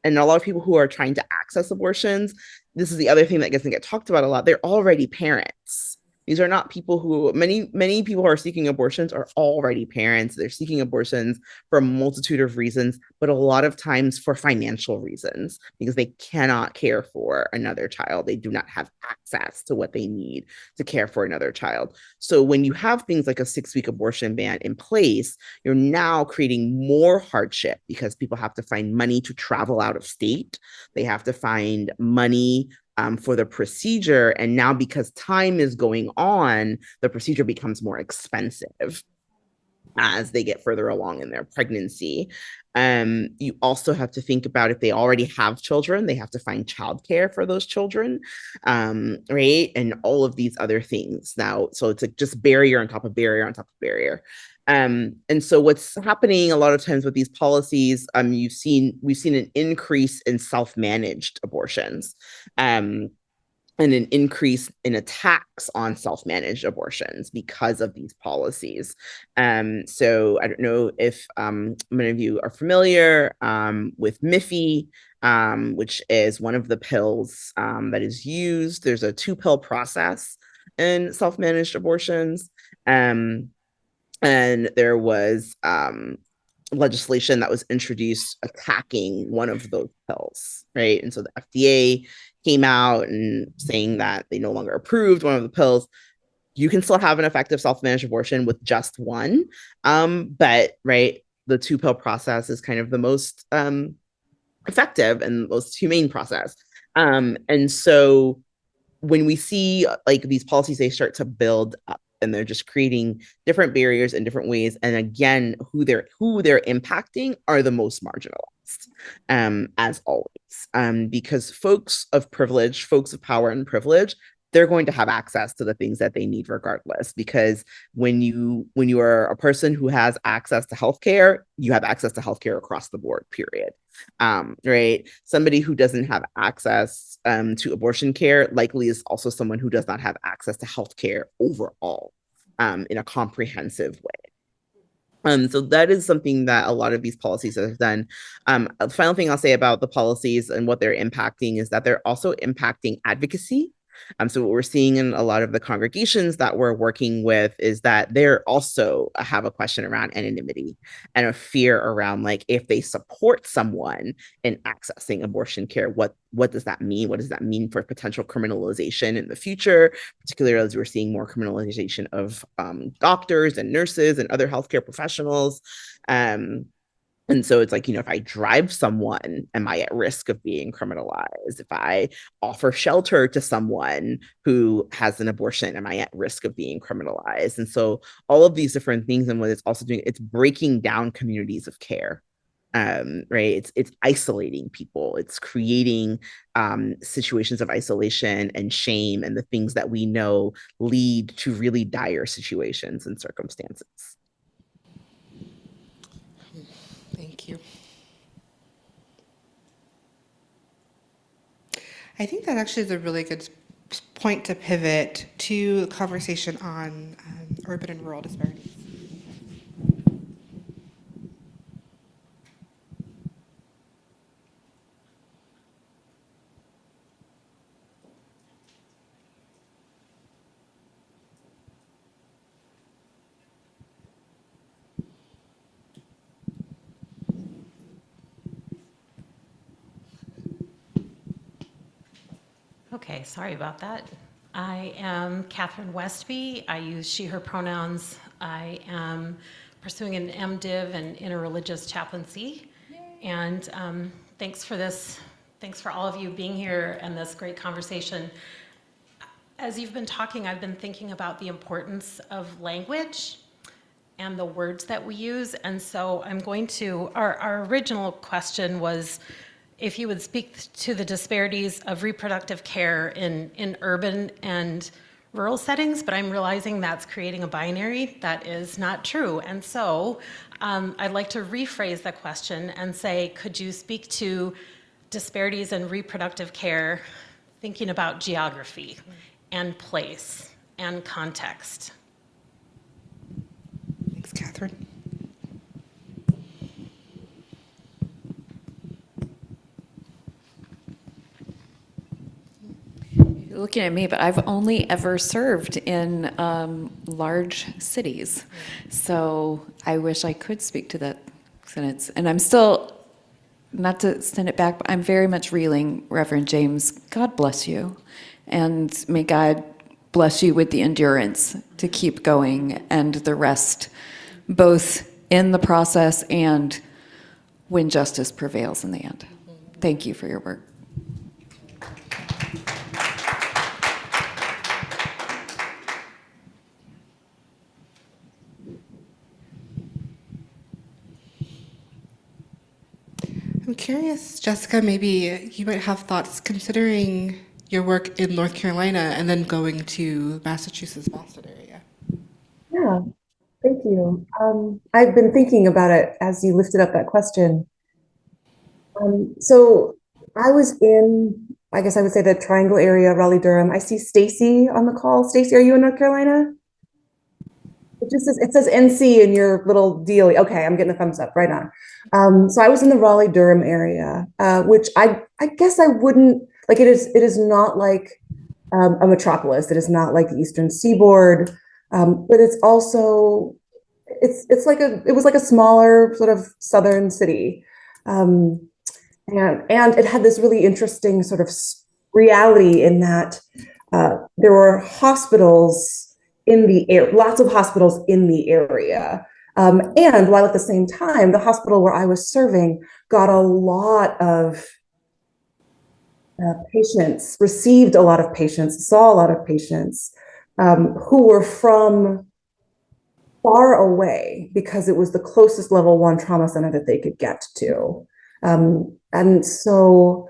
S5: And a lot of people who are trying to access abortions, this is the other thing that doesn't get talked about a lot. They're already parents. These are not people who, many people who are seeking abortions are already parents. They're seeking abortions for a multitude of reasons, but a lot of times for financial reasons, because they cannot care for another child. They do not have access to what they need to care for another child. So when you have things like a 6-week abortion ban in place, you're now creating more hardship because people have to find money to travel out of state. They have to find money for the procedure. And now because time is going on, the procedure becomes more expensive as they get further along in their pregnancy. You also have to think about if they already have children, they have to find childcare for those children, right? And all of these other things now. So it's like just barrier on top of barrier on top of barrier. And so what's happening a lot of times with these policies, we've seen an increase in self-managed abortions. And an increase in attacks on self-managed abortions because of these policies. So I don't know if many of you are familiar with Miffy, which is one of the pills that is used. There's a 2-pill process in self-managed abortions. And there was legislation that was introduced attacking one of those pills, right? And so the FDA came out and saying that they no longer approved one of the pills. You can still have an effective self-managed abortion with just one, but right, the 2-pill process is kind of the most effective and most humane process. And so when we see like these policies, they start to build up and they're just creating different barriers in different ways. And again, who they're impacting are the most marginalized, as always, because folks of privilege, folks of power and privilege, they're going to have access to the things that they need regardless. Because when you are a person who has access to healthcare, you have access to healthcare across the board, period. Right? Somebody who doesn't have access to abortion care likely is also someone who does not have access to healthcare overall in a comprehensive way. So that is something that a lot of these policies have done. The final thing I'll say about the policies and what they're impacting is that they're also impacting advocacy. So what we're seeing in a lot of the congregations that we're working with is that they're also have a question around anonymity and a fear around like if they support someone in accessing abortion care, what does that mean? What does that mean for potential criminalization in the future, particularly as we're seeing more criminalization of doctors and nurses and other healthcare professionals. And so it's like, if I drive someone, am I at risk of being criminalized? If I offer shelter to someone who has an abortion, am I at risk of being criminalized? And so all of these different things, and what it's also doing, it's breaking down communities of care. right? It's isolating people. It's creating situations of isolation and shame and the things that we know lead to really dire situations and circumstances.
S1: Thank you. I think that actually is a really good point to pivot to the conversation on urban and rural disparities.
S8: Okay, sorry about that. I am Catherine Westby. I use she, her pronouns. I am pursuing an MDiv in interreligious chaplaincy. And thanks for this. Thanks for all of you being here and this great conversation. As you've been talking, I've been thinking about the importance of language and the words that we use. And so I'm going to, our original question was, if you would speak to the disparities of reproductive care in urban and rural settings, but I'm realizing that's creating a binary that is not true. And so I'd like to rephrase the question and say, could you speak to disparities in reproductive care, thinking about geography and place and context?
S1: Thanks, Catherine.
S2: You're looking at me, but I've only ever served in large cities. So I wish I could speak to that sentence. And I'm still, not to send it back, but I'm very much reeling, Reverend James. God bless you. And may God bless you with the endurance to keep going and the rest, both in the process and when justice prevails in the end. Thank you for your work.
S1: I'm curious, Jessica, maybe you might have thoughts considering your work in North Carolina and then going to Massachusetts, Boston area.
S4: Yeah, thank you. I've been thinking about it as you lifted up that question. So I was in, I guess I would say the Triangle area, Raleigh-Durham. I see Stacy on the call. Stacy, are you in North Carolina? It says NC in your little deal. Okay, I'm getting a thumbs up right on. So I was in the Raleigh-Durham area, which I guess I wouldn't like. It is not like a metropolis. It is not like the Eastern Seaboard, but it's also it's like it was like a smaller sort of southern city, and it had this really interesting sort of reality in that there were hospitals in the air, lots of hospitals in the area. And while at the same time, the hospital where I was serving got a lot of patients, received a lot of patients, saw a lot of patients who were from far away because it was the closest level 1 trauma center that they could get to. And so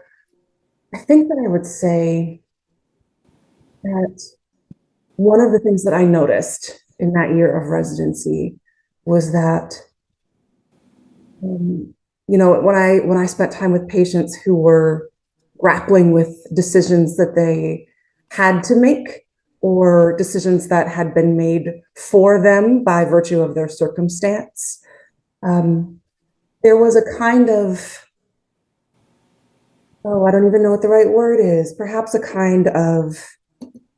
S4: I think that I would say that one of the things that I noticed in that year of residency was that, when I spent time with patients who were grappling with decisions that they had to make or decisions that had been made for them by virtue of their circumstance, there was a kind of, I don't even know what the right word is, perhaps a kind of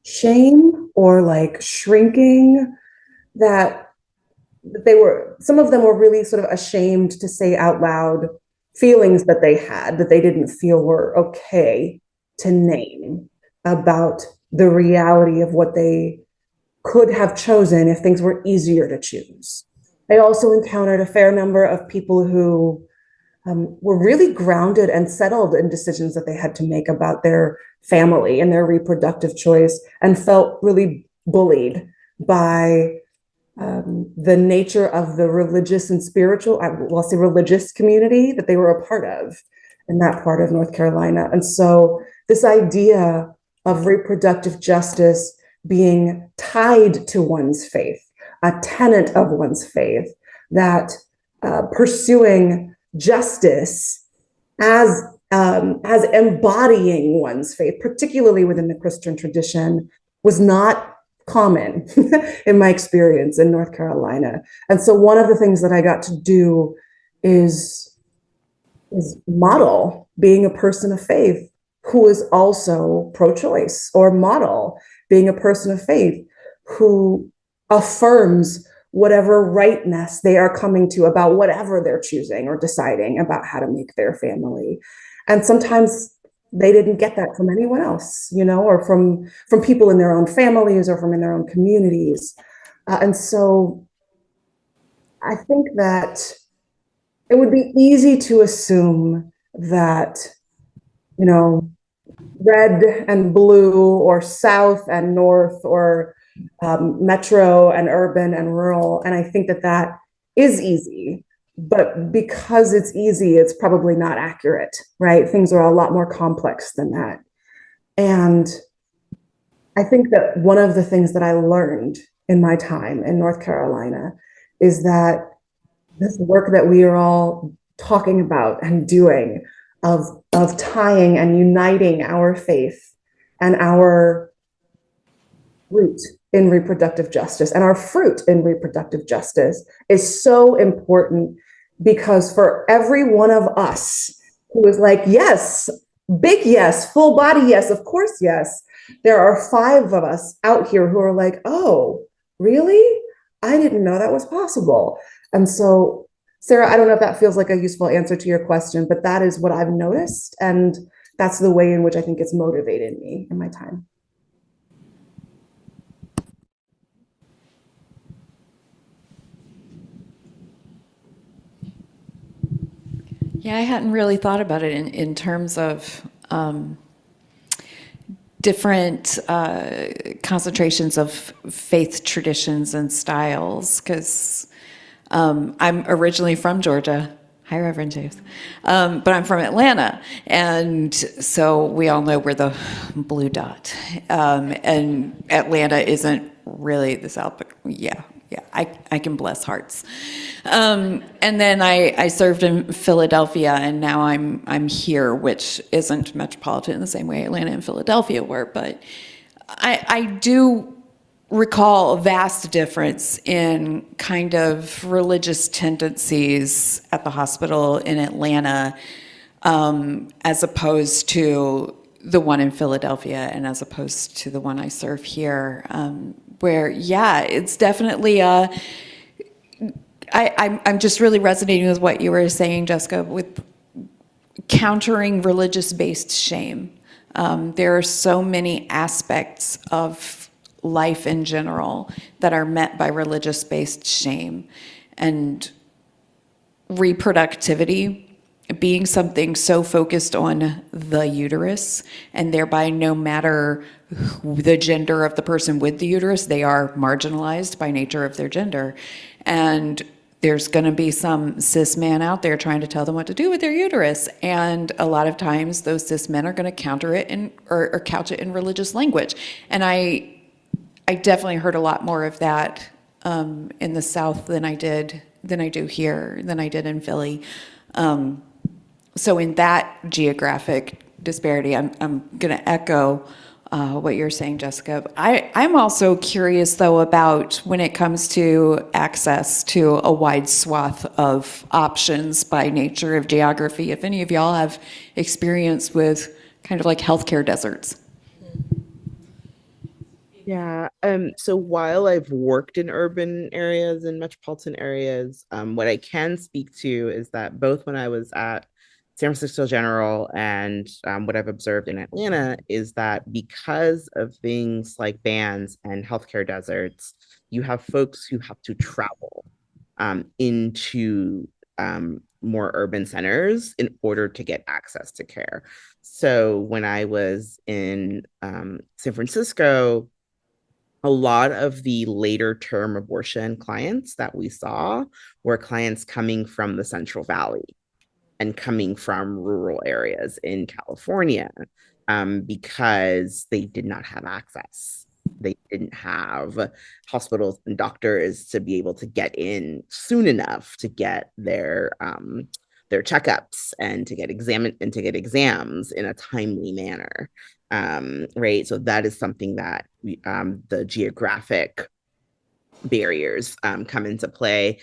S4: shame or like shrinking that some of them were really sort of ashamed to say out loud feelings that they had that they didn't feel were okay to name about the reality of what they could have chosen if things were easier to choose. I also encountered a fair number of people who were really grounded and settled in decisions that they had to make about their family and their reproductive choice, and felt really bullied by the nature of the religious and spiritual, I'll say religious community that they were a part of in that part of North Carolina. And so this idea of reproductive justice being tied to one's faith, a tenet of one's faith, that pursuing justice as embodying one's faith, particularly within the Christian tradition, was not common in my experience in North Carolina. And so one of the things that I got to do is model being a person of faith who is also pro-choice, or model being a person of faith who affirms whatever rightness they are coming to about whatever they're choosing or deciding about how to make their family. And sometimes they didn't get that from anyone else, or from people in their own families or from in their own communities. And so I think that it would be easy to assume that, red and blue, or south and north, or metro and urban and rural. And I think that is easy, but because it's easy, it's probably not accurate, right? Things are a lot more complex than that. And I think that one of the things that I learned in my time in North Carolina is that this work that we are all talking about and doing of tying and uniting our faith and our root in reproductive justice and our fruit in reproductive justice is so important, because for every one of us who is like, yes, big yes, full body yes, of course yes, there are 5 of us out here who are like, oh, really? I didn't know that was possible. And so, Sarah, I don't know if that feels like a useful answer to your question, but that is what I've noticed. And that's the way in which I think it's motivated me in my time.
S2: Yeah, I hadn't really thought about it in terms of different concentrations of faith traditions and styles, because I'm originally from Georgia. Hi, Reverend James. But I'm from Atlanta. And so we all know we're the blue dot. And Atlanta isn't really the South, but yeah, I can bless hearts. And then I served in Philadelphia, and now I'm here, which isn't metropolitan in the same way Atlanta and Philadelphia were. But I do recall a vast difference in kind of religious tendencies at the hospital in Atlanta, as opposed to the one in Philadelphia, and as opposed to the one I serve here, where, yeah, it's definitely I'm just really resonating with what you were saying, Jessica, with countering religious-based shame. There are so many aspects of life in general that are met by religious-based shame, and reproductivity being something so focused on the uterus, and thereby no matter the gender of the person with the uterus, they are marginalized by nature of their gender. And there's going to be some cis man out there trying to tell them what to do with their uterus. And a lot of times those cis men are going to counter it or couch it in religious language. And I definitely heard a lot more of that in the South than I do here, than I did in Philly. So in that geographic disparity, I'm going to echo what you're saying, Jessica. I'm also curious, though, about when it comes to access to a wide swath of options by nature of geography, if any of y'all have experience with kind of like healthcare deserts.
S5: Yeah. So while I've worked in urban areas and metropolitan areas, what I can speak to is that both when I was at San Francisco General and what I've observed in Atlanta is that because of things like bans and healthcare deserts, you have folks who have to travel into more urban centers in order to get access to care. So when I was in San Francisco, a lot of the later term abortion clients that we saw were clients coming from the Central Valley and coming from rural areas in California, because they did not have access. They didn't have hospitals and doctors to be able to get in soon enough to get their checkups and to get exams in a timely manner. Right. So that is something that the geographic barriers come into play.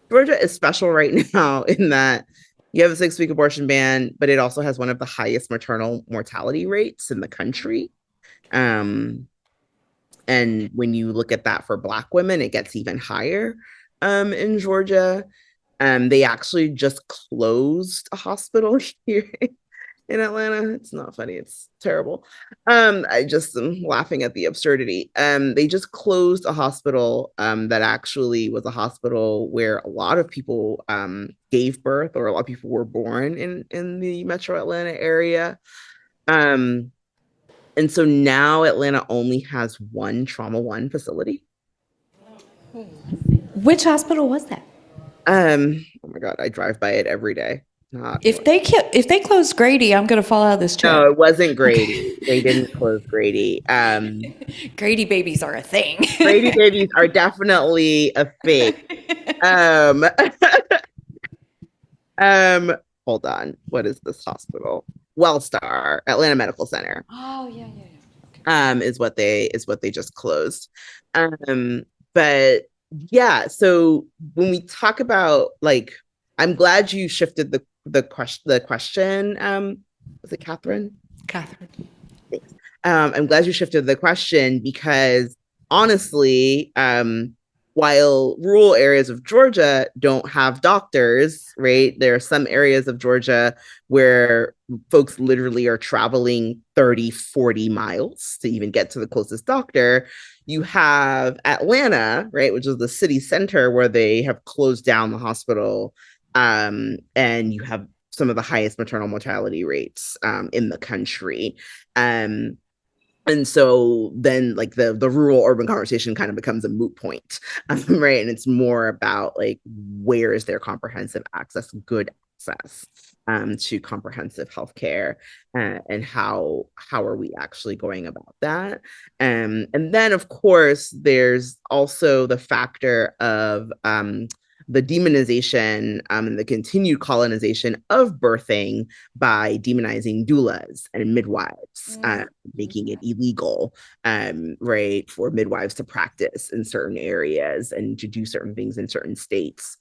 S5: Georgia is special right now in that you have a 6-week abortion ban, but it also has one of the highest maternal mortality rates in the country. And when you look at that for Black women, it gets even higher in Georgia. They actually just closed a hospital here in Atlanta. It's not funny. It's terrible. I just am laughing at the absurdity. They just closed a hospital that actually was a hospital where a lot of people gave birth, or a lot of people were born in the metro Atlanta area. And so now Atlanta only has one Trauma One facility.
S2: Which hospital was that?
S5: Oh my God, I drive by it every day.
S2: If they close Grady, I'm going to fall out of this chair.
S5: No, it wasn't Grady. They didn't close Grady.
S2: Grady babies are a thing.
S5: Grady babies are definitely a thing. Hold on. What is this hospital? Wellstar, Atlanta Medical Center.
S2: Oh, yeah. Okay.
S5: Is what they just closed. But yeah, so when we talk about, like, I'm glad you shifted the question. Was it Catherine?
S2: Catherine.
S5: Thanks. I'm glad you shifted the question, because honestly, while rural areas of Georgia don't have doctors, right? There are some areas of Georgia where folks literally are traveling 30, 40 miles to even get to the closest doctor. You have Atlanta, right, which is the city center where they have closed down the hospital, and you have some of the highest maternal mortality rates in the country. And so then, like, the rural urban conversation kind of becomes a moot point, right? And it's more about, like, where is there comprehensive access, good access to comprehensive healthcare, and how are we actually going about that? And then, of course, there's also the factor of the demonization and the continued colonization of birthing by demonizing doulas and midwives, making it illegal, right, for midwives to practice in certain areas and to do certain things in certain states.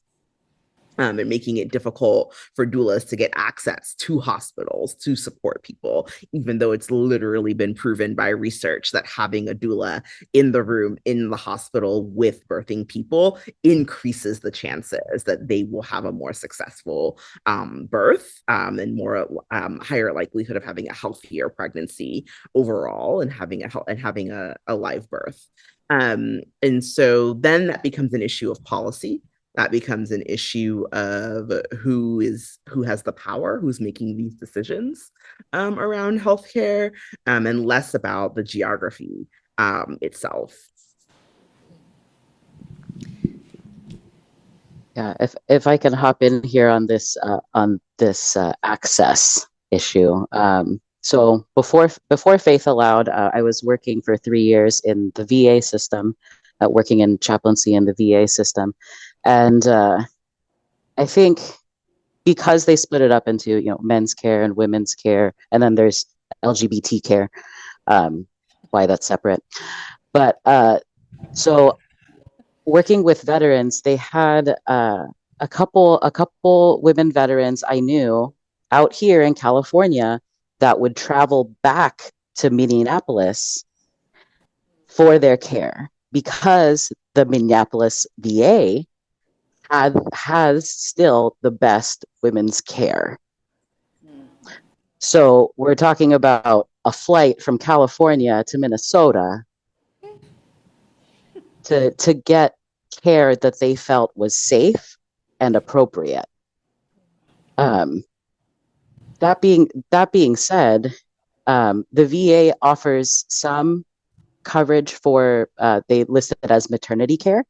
S5: And making it difficult for doulas to get access to hospitals to support people, even though it's literally been proven by research that having a doula in the room in the hospital with birthing people increases the chances that they will have a more successful birth, and more higher likelihood of having a healthier pregnancy overall, and having a live birth. And so then that becomes an issue of policy. That becomes an issue of who has the power, who's making these decisions around healthcare, and less about the geography itself.
S3: Yeah, if I can hop in here on this access issue. So before Faith Allowed, I was working for 3 years in the VA system, working in chaplaincy in the VA system. And I think because they split it up into, men's care and women's care, and then there's LGBT care, why that's separate. But so working with veterans, they had a couple women veterans I knew out here in California that would travel back to Minneapolis for their care, because the Minneapolis VA has still the best women's care. So we're talking about a flight from California to Minnesota to get care that they felt was safe and appropriate. That being said, The VA offers some coverage for, they list it as maternity care.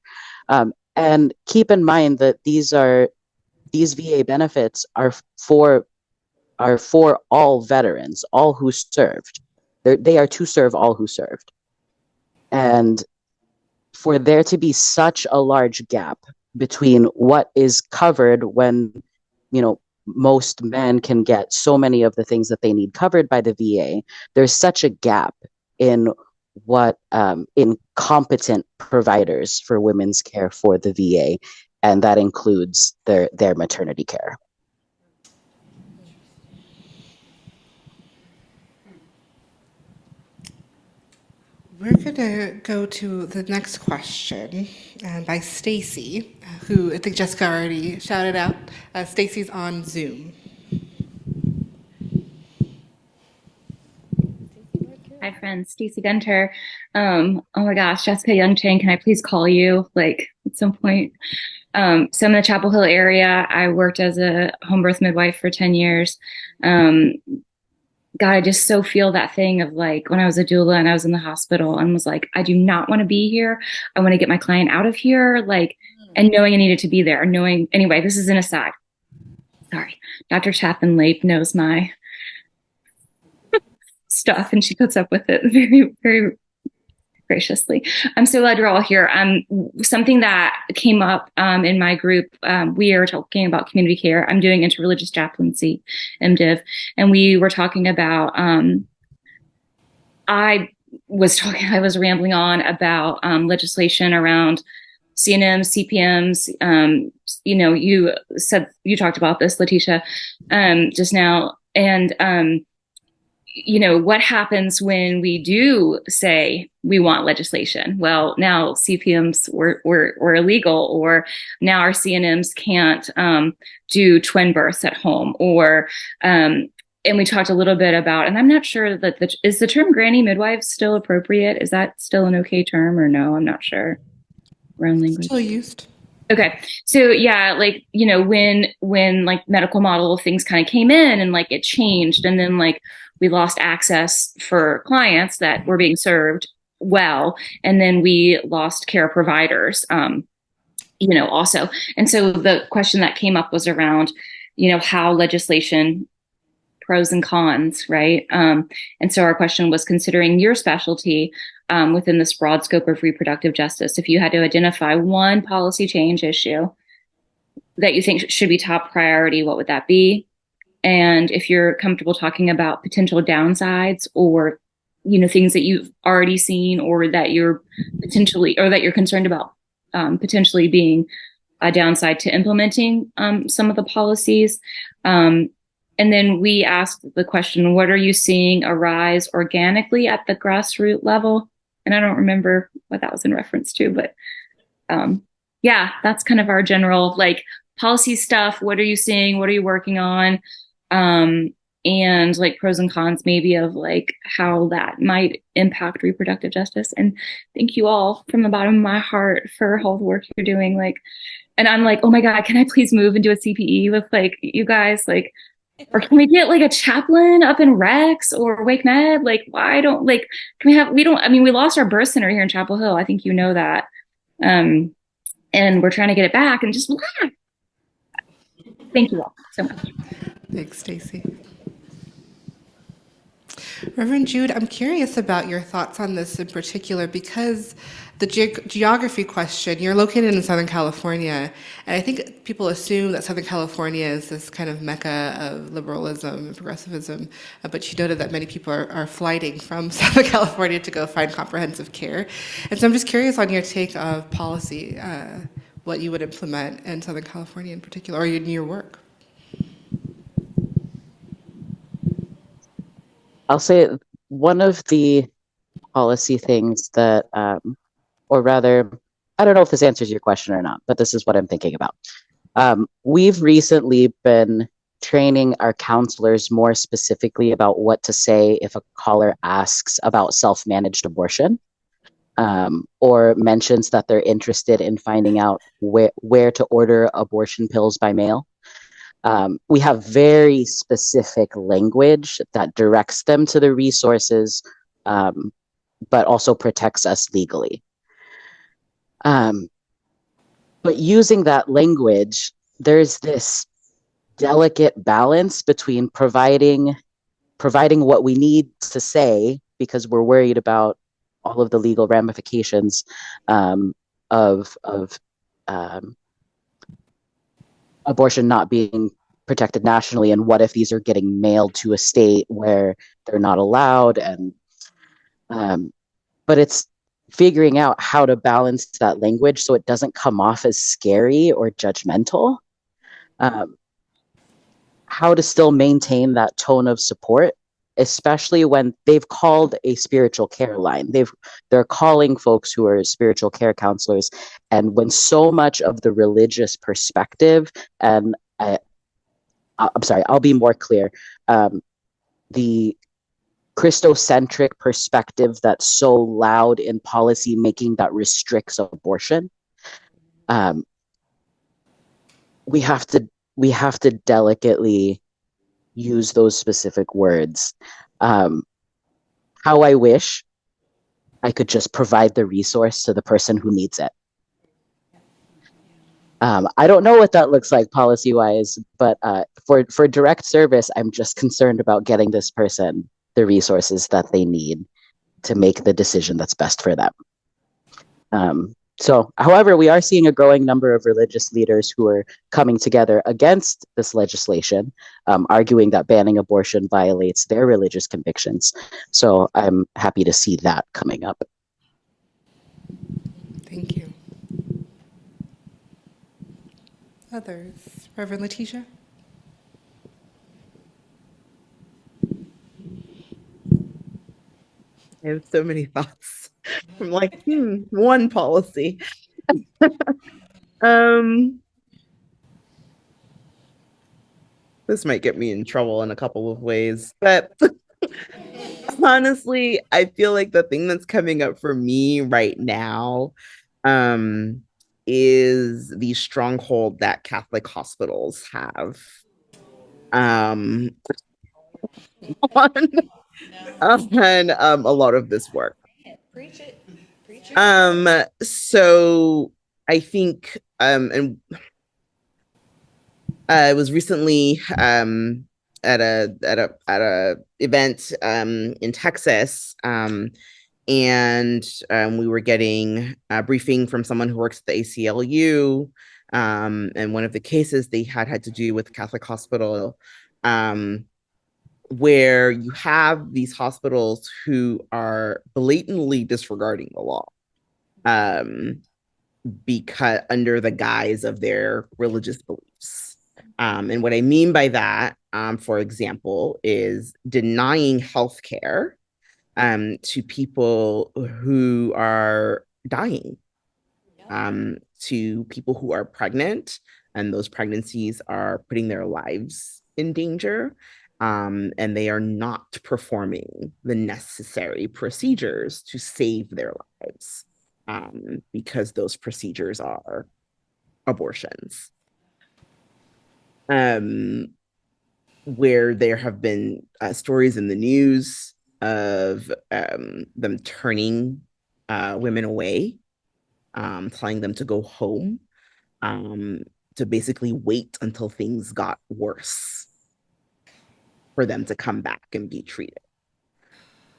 S3: And keep in mind that these VA benefits are for all veterans, all who served. They are to serve all who served. And for there to be such a large gap between what is covered when, most men can get so many of the things that they need covered by the VA, there's such a gap in what in competent providers for women's care for the VA, and that includes their maternity care.
S1: We're going to go to the next question by Stacy, who I think Jessica already shouted out. Stacy's on Zoom.
S9: Hi, friends. Stacey Gunter. Oh my gosh, Jessica Youngchain, can I please call you like at some point? So I'm in the Chapel Hill area. I worked as a home birth midwife for 10 years. God, I just so feel that thing of like when I was a doula and I was in the hospital and was like, I do not want to be here. I want to get my client out of here. Like, and knowing I needed to be there, anyway, this is an aside. Sorry. Dr. Chapman Lape knows my stuff and she puts up with it very, very graciously. I'm so glad you're all here. Something that came up in my group, we are talking about community care. I'm doing interreligious chaplaincy, MDiv, and we were talking about, I was rambling on about legislation around CNMs, CPMs. You talked about this, Letitia, just now. And what happens when we do say we want legislation? Well, now CPMs were illegal, or now our CNMs can't do twin births at home, or and we talked a little bit about, and I'm not sure that is the term granny midwife still appropriate? Is that still an okay term or no? I'm not sure. Around language.
S1: Still used.
S9: Okay. So yeah, like, when like medical model things kind of came in and like it changed, and then like we lost access for clients that were being served well, and then we lost care providers, also. And so the question that came up was around, how legislation, pros and cons, right? And so our question was, considering your specialty within this broad scope of reproductive justice, if you had to identify one policy change issue that you think should be top priority, what would that be? And if you're comfortable talking about potential downsides or, things that you've already seen or that you're concerned about potentially being a downside to implementing some of the policies. And then we asked the question, what are you seeing arise organically at the grassroots level? And I don't remember what that was in reference to, but that's kind of our general like policy stuff. What are you seeing? What are you working on? And like pros and cons maybe of like how that might impact reproductive justice. And thank you all from the bottom of my heart for all the work you're doing. Like, and I'm like, oh my God, can I please move and do a CPE with like you guys? Like, or can we get like a chaplain up in Rex or Wake Med? Like, why don't like, we lost our birth center here in Chapel Hill. I think you know that. And we're trying to get it back and just, thank you all so much.
S1: Thanks, Stacy. Reverend Jude, I'm curious about your thoughts on this in particular because the geography question, you're located in Southern California, and I think people assume that Southern California is this kind of mecca of liberalism and progressivism, but you noted that many people are flighting from Southern California to go find comprehensive care. And so I'm just curious on your take of policy, what you would implement in Southern California in particular, or in your work.
S3: I'll say one of the policy things that, or rather, I don't know if this answers your question or not, but this is what I'm thinking about. We've recently been training our counselors more specifically about what to say if a caller asks about self-managed abortion, or mentions that they're interested in finding out where to order abortion pills by mail. We have very specific language that directs them to the resources, but also protects us legally. But using that language, there's this delicate balance between providing what we need to say because we're worried about all of the legal ramifications of abortion not being protected nationally, and what if these are getting mailed to a state where they're not allowed, and but it's figuring out how to balance that language so it doesn't come off as scary or judgmental, how to still maintain that tone of support, especially when they've called a spiritual care line. They're calling folks who are spiritual care counselors, and when so much of the religious perspective, and I'm sorry, I'll be more clear, the Christocentric perspective that's so loud in policy making that restricts abortion, we have to delicately use those specific words. How I wish I could just provide the resource to the person who needs it. I don't know what that looks like policy wise, but for direct service, I'm just concerned about getting this person the resources that they need to make the decision that's best for them. So, however, we are seeing a growing number of religious leaders who are coming together against this legislation, arguing that banning abortion violates their religious convictions. So I'm happy to see that coming up.
S1: Thank you. Others? Reverend Letitia?
S5: I have so many thoughts. I'm like, one policy. This might get me in trouble in a couple of ways, but honestly, I feel like the thing that's coming up for me right now is the stronghold that Catholic hospitals have on a lot of this work.
S2: Preach it.
S5: So I think and I was recently at a event in Texas, and we were getting a briefing from someone who works at the ACLU, and one of the cases they had to do with Catholic hospital, where you have these hospitals who are blatantly disregarding the law, because under the guise of their religious beliefs. And what I mean by that, for example, is denying healthcare to people who are dying, to people who are pregnant, and those pregnancies are putting their lives in danger, and they are not performing the necessary procedures to save their lives, because those procedures are abortions. Where there have been stories in the news of them turning women away, telling them to go home, to basically wait until things got worse for them to come back and be treated.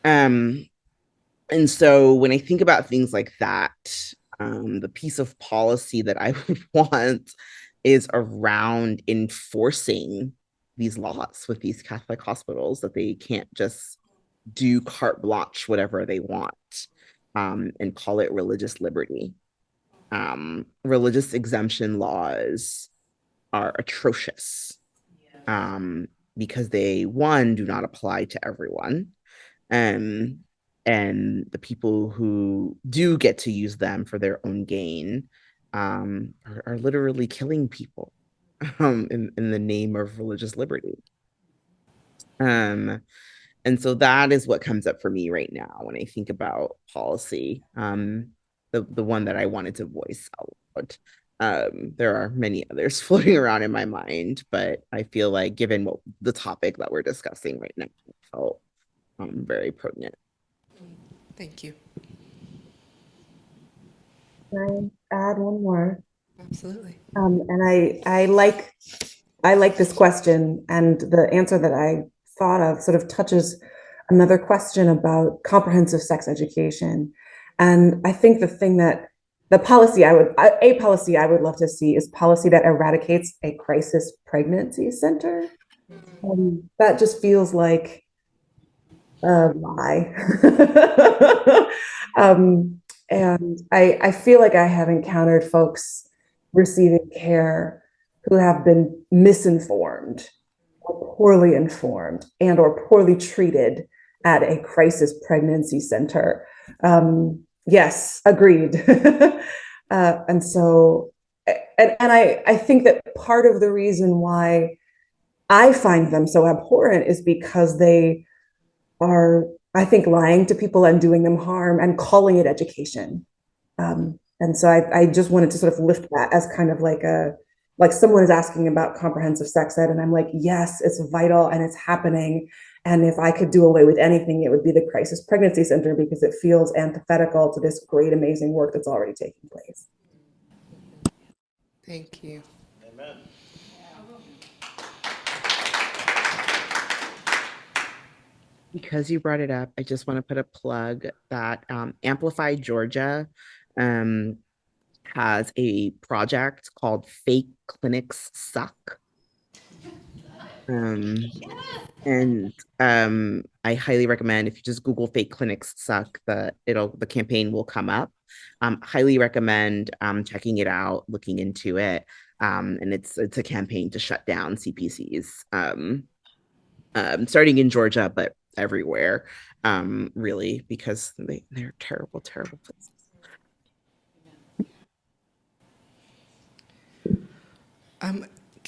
S5: And so when I think about things like that, the piece of policy that I would want is around enforcing these laws with these Catholic hospitals, that they can't just do carte blanche whatever they want, and call it religious liberty. Religious exemption laws are atrocious, because they, one, do not apply to everyone, and the people who do get to use them for their own gain are literally killing people in the name of religious liberty. And so that is what comes up for me right now when I think about policy, the one that I wanted to voice out loud. There are many others floating around in my mind, but I feel like given what the topic that we're discussing right now, it felt very poignant.
S1: Thank you.
S4: Can I add one more?
S1: Absolutely.
S4: And I like this question, and the answer that I thought of sort of touches another question about comprehensive sex education. And I think the policy a policy I would love to see is policy that eradicates a crisis pregnancy center. That just feels like a lie. And I feel like I have encountered folks receiving care who have been misinformed or poorly informed and or poorly treated at a crisis pregnancy center. Yes, agreed. And so, and I think that part of the reason why I find them so abhorrent is because they are, I think, lying to people and doing them harm and calling it education. And so I just wanted to sort of lift that as kind of like someone is asking about comprehensive sex ed, and I'm like, yes, it's vital and it's happening. And if I could do away with anything, it would be the crisis pregnancy center, because it feels antithetical to this great, amazing work that's already taking place.
S1: Thank you.
S10: Amen.
S5: Because you brought it up, I just want to put a plug that Amplify Georgia has a project called Fake Clinics Suck. And I highly recommend, if you just Google Fake Clinics Suck, the campaign will come up. Highly recommend checking it out, looking into it. And it's a campaign to shut down CPCs, starting in Georgia, but everywhere, really, because they're terrible, terrible places.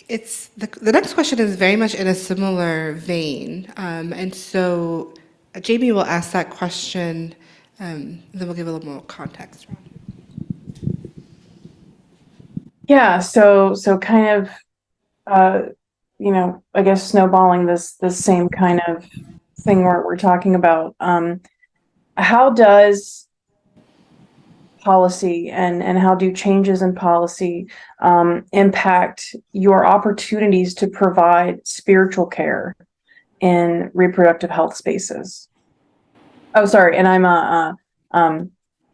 S1: It's the next question is very much in a similar vein, and so Jamie will ask that question, then we'll give a little more context around it.
S11: Yeah, so kind of, I guess snowballing this same kind of thing we're talking about. How does policy and how do changes in policy impact your opportunities to provide spiritual care in reproductive health spaces? Oh, sorry, and I'm a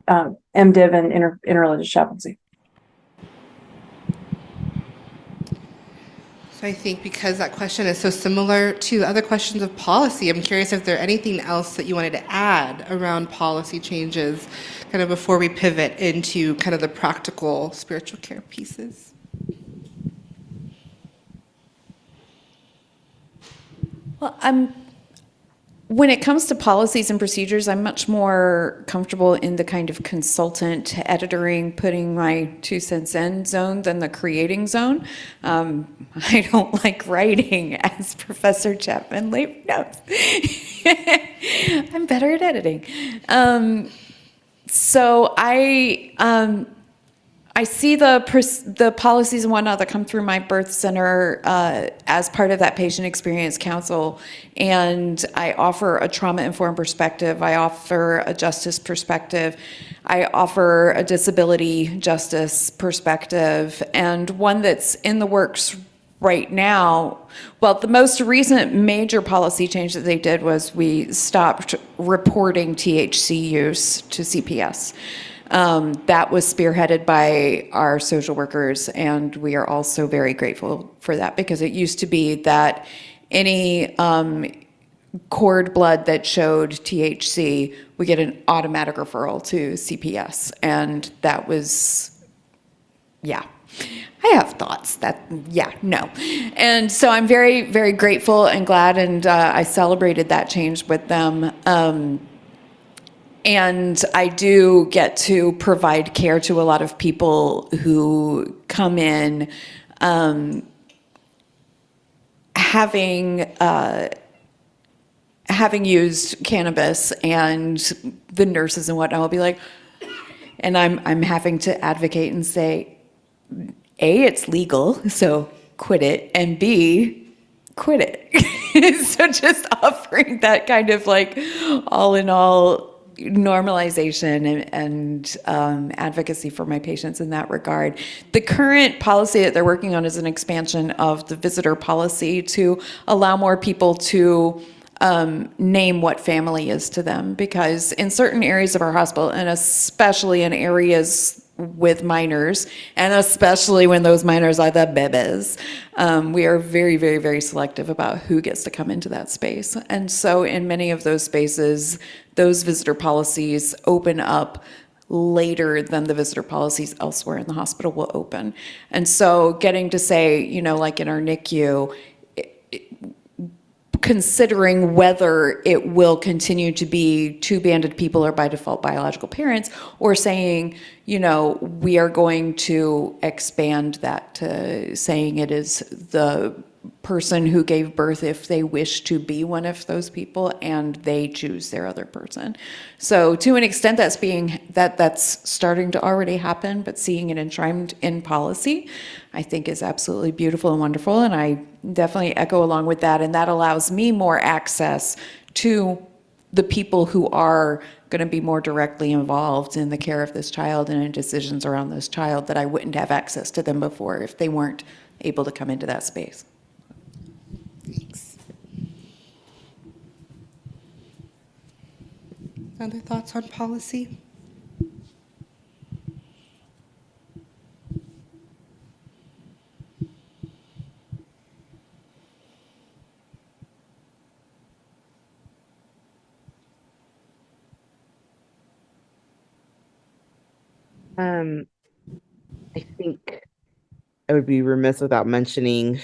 S11: MDiv in interreligious chaplaincy.
S1: So I think because that question is so similar to other questions of policy, I'm curious if there anything else that you wanted to add around policy changes, kind of before we pivot into kind of the practical spiritual care pieces.
S2: Well, when it comes to policies and procedures, I'm much more comfortable in the kind of consultant, editoring, putting my 2 cents in zone than the creating zone. I don't like writing, as Professor Chapman Lape knows. I'm better at editing. So I see the policies and whatnot that come through my birth center as part of that patient experience council, and I offer a trauma-informed perspective. I offer a justice perspective. I offer a disability justice perspective, and one that's in the works right now. Well, the most recent major policy change that they did was we stopped reporting THC use to CPS. That was spearheaded by our social workers, and we are also very grateful for that, because it used to be that any cord blood that showed THC, we get an automatic referral to CPS, and that was, yeah. I have thoughts that, yeah, no. And so I'm very, very grateful and glad, and I celebrated that change with them. And I do get to provide care to a lot of people who come in having used cannabis, and the nurses and whatnot will be like, and I'm having to advocate and say, A, it's legal, so quit it, and B, quit it. So just offering that kind of like all in all normalization and advocacy for my patients in that regard. The current policy that they're working on is an expansion of the visitor policy to allow more people to name what family is to them, because in certain areas of our hospital, and especially in areas with minors, and especially when those minors are the babies, we are very, very, very selective about who gets to come into that space. And so in many of those spaces, those visitor policies open up later than the visitor policies elsewhere in the hospital will open. And so getting to say, you know, like in our NICU, considering whether it will continue to be two banded people or by default biological parents, or saying, you know, we are going to expand that to saying it is the person who gave birth if they wish to be one of those people and they choose their other person. So to an extent that's starting to already happen, but seeing it enshrined in policy, I think is absolutely beautiful and wonderful. And I definitely echo along with that. And that allows me more access to the people who are going to be more directly involved in the care of this child and in decisions around this child, that I wouldn't have access to them before if they weren't able to come into that space.
S1: Thanks. Other thoughts on policy?
S5: I think I would be remiss without mentioning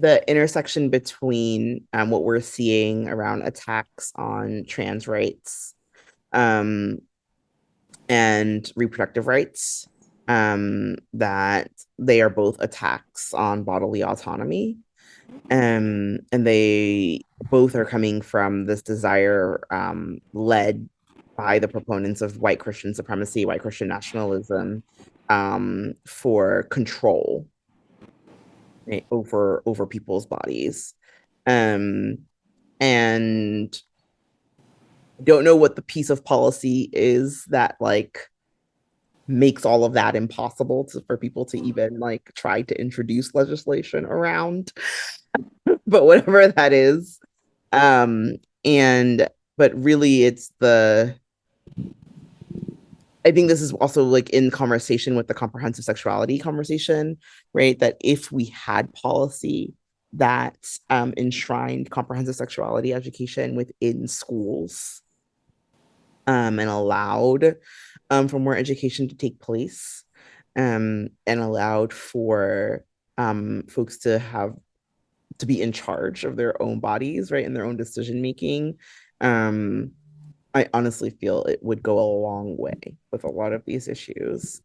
S5: the intersection between what we're seeing around attacks on trans rights and reproductive rights, that they are both attacks on bodily autonomy. And they both are coming from this desire led by the proponents of white Christian supremacy, white Christian nationalism, for control, right, over people's bodies. And I don't know what the piece of policy is that like makes all of that impossible for people to even like try to introduce legislation around. But whatever that is, but really it's I think this is also like in conversation with the comprehensive sexuality conversation, right? That if we had policy that enshrined comprehensive sexuality education within schools, and allowed for more education to take place, and allowed for folks to be in charge of their own bodies, right, and their own decision making, I honestly feel it would go a long way with a lot of these issues.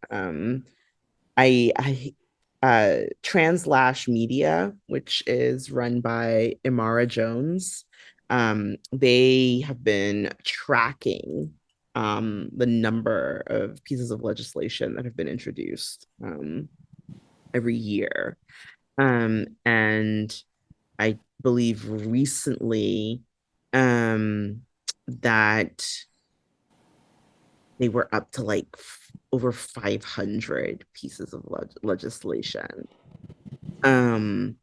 S5: Translash Media, which is run by Imara Jones, they have been tracking the number of pieces of legislation that have been introduced every year. And I believe recently that they were up to like over 500 pieces of legislation. And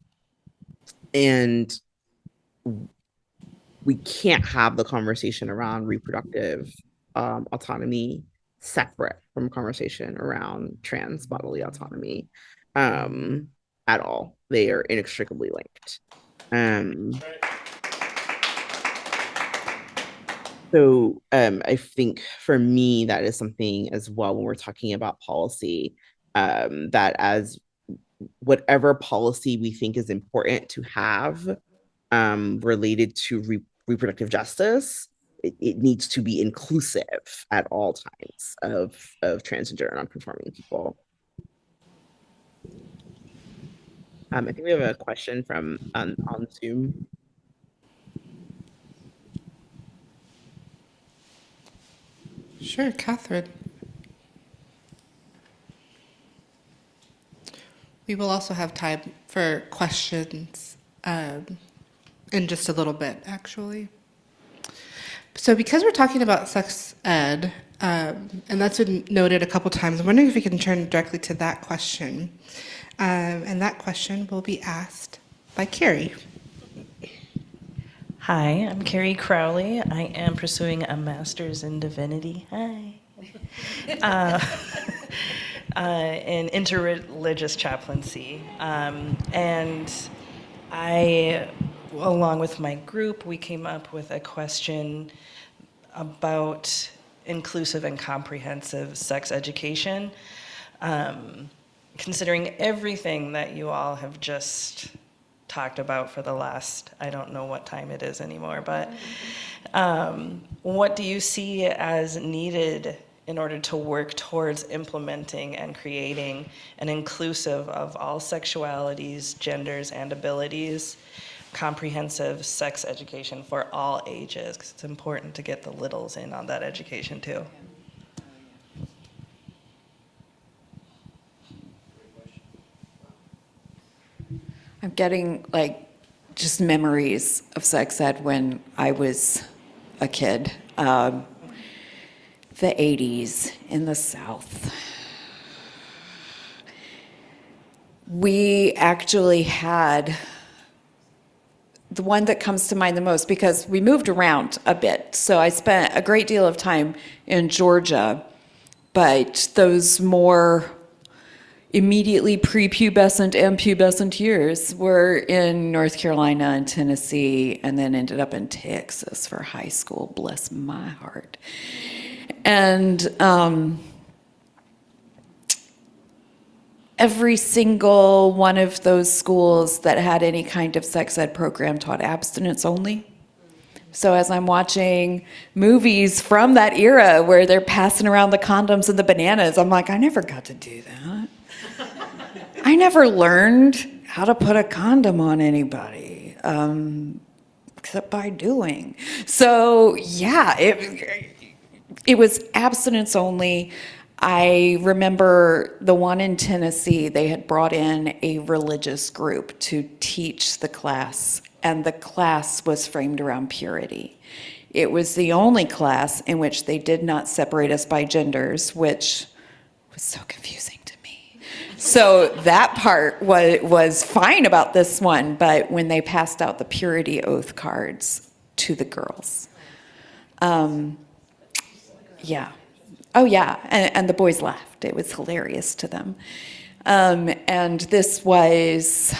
S5: we can't have the conversation around reproductive autonomy separate from conversation around trans bodily autonomy at all. They are inextricably linked. So I think for me, that is something as well when we're talking about policy, that as whatever policy we think is important to have related to reproductive justice, it needs to be inclusive at all times of transgender and non-conforming people. I think we have a question from on Zoom.
S1: Sure, Catherine. We will also have time for questions in just a little bit, actually. So because we're talking about sex ed, and that's been noted a couple times, I'm wondering if we can turn directly to that question. And that question will be asked by Carrie.
S10: Hi, I'm Carrie Crowley. I am pursuing a master's in divinity. Hi. In interreligious chaplaincy. And I, along with my group, we came up with a question about inclusive and comprehensive sex education, considering everything that you all have just talked about for the last, I don't know what time it is anymore, but what do you see as needed in order to work towards implementing and creating an inclusive of all sexualities, genders, and abilities, comprehensive sex education for all ages? Because it's important to get the littles in on that education too.
S2: I'm getting like just memories of sex ed when I was a kid. The 80s in the South. We actually had the one that comes to mind the most because we moved around a bit. So I spent a great deal of time in Georgia, but those more immediately prepubescent and pubescent years were in North Carolina and Tennessee, and then ended up in Texas for high school, bless my heart. And every single one of those schools that had any kind of sex ed program taught abstinence only. So as I'm watching movies from that era where they're passing around the condoms and the bananas, I'm like, I never got to do that. I never learned how to put a condom on anybody, except by doing. So yeah, it was abstinence only. I remember the one in Tennessee, they had brought in a religious group to teach the class, and the class was framed around purity. It was the only class in which they did not separate us by genders, which was so confusing to me. So that part was fine about this one, but when they passed out the purity oath cards to the girls, yeah. Oh yeah, and the boys laughed. It was hilarious to them. And this was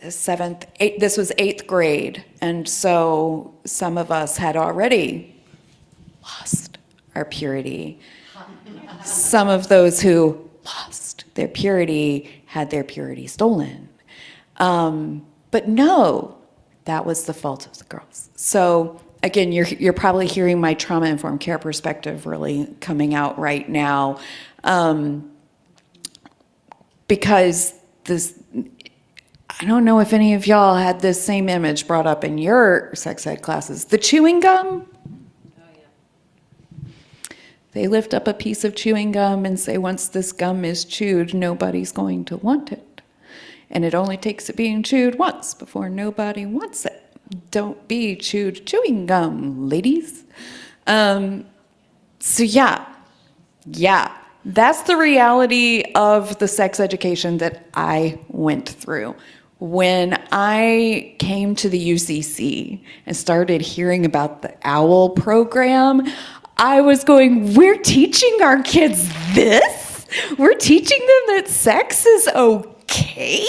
S2: this was 8th grade, and so some of us had already lost our purity. Some of those who lost their purity had their purity stolen. But no, that was the fault of the girls. So again, you're probably hearing my trauma-informed care perspective really coming out right now, because this, I don't know if any of y'all had this same image brought up in your sex ed classes. The chewing gum. Oh, yeah. They lift up a piece of chewing gum and say, once this gum is chewed, nobody's going to want it. And it only takes it being chewed once before nobody wants it. Don't be chewed chewing gum, ladies. So yeah, that's the reality of the sex education that I went through. When I came to the UCC and started hearing about the OWL program, I was going, we're teaching our kids this? We're teaching them that sex is okay?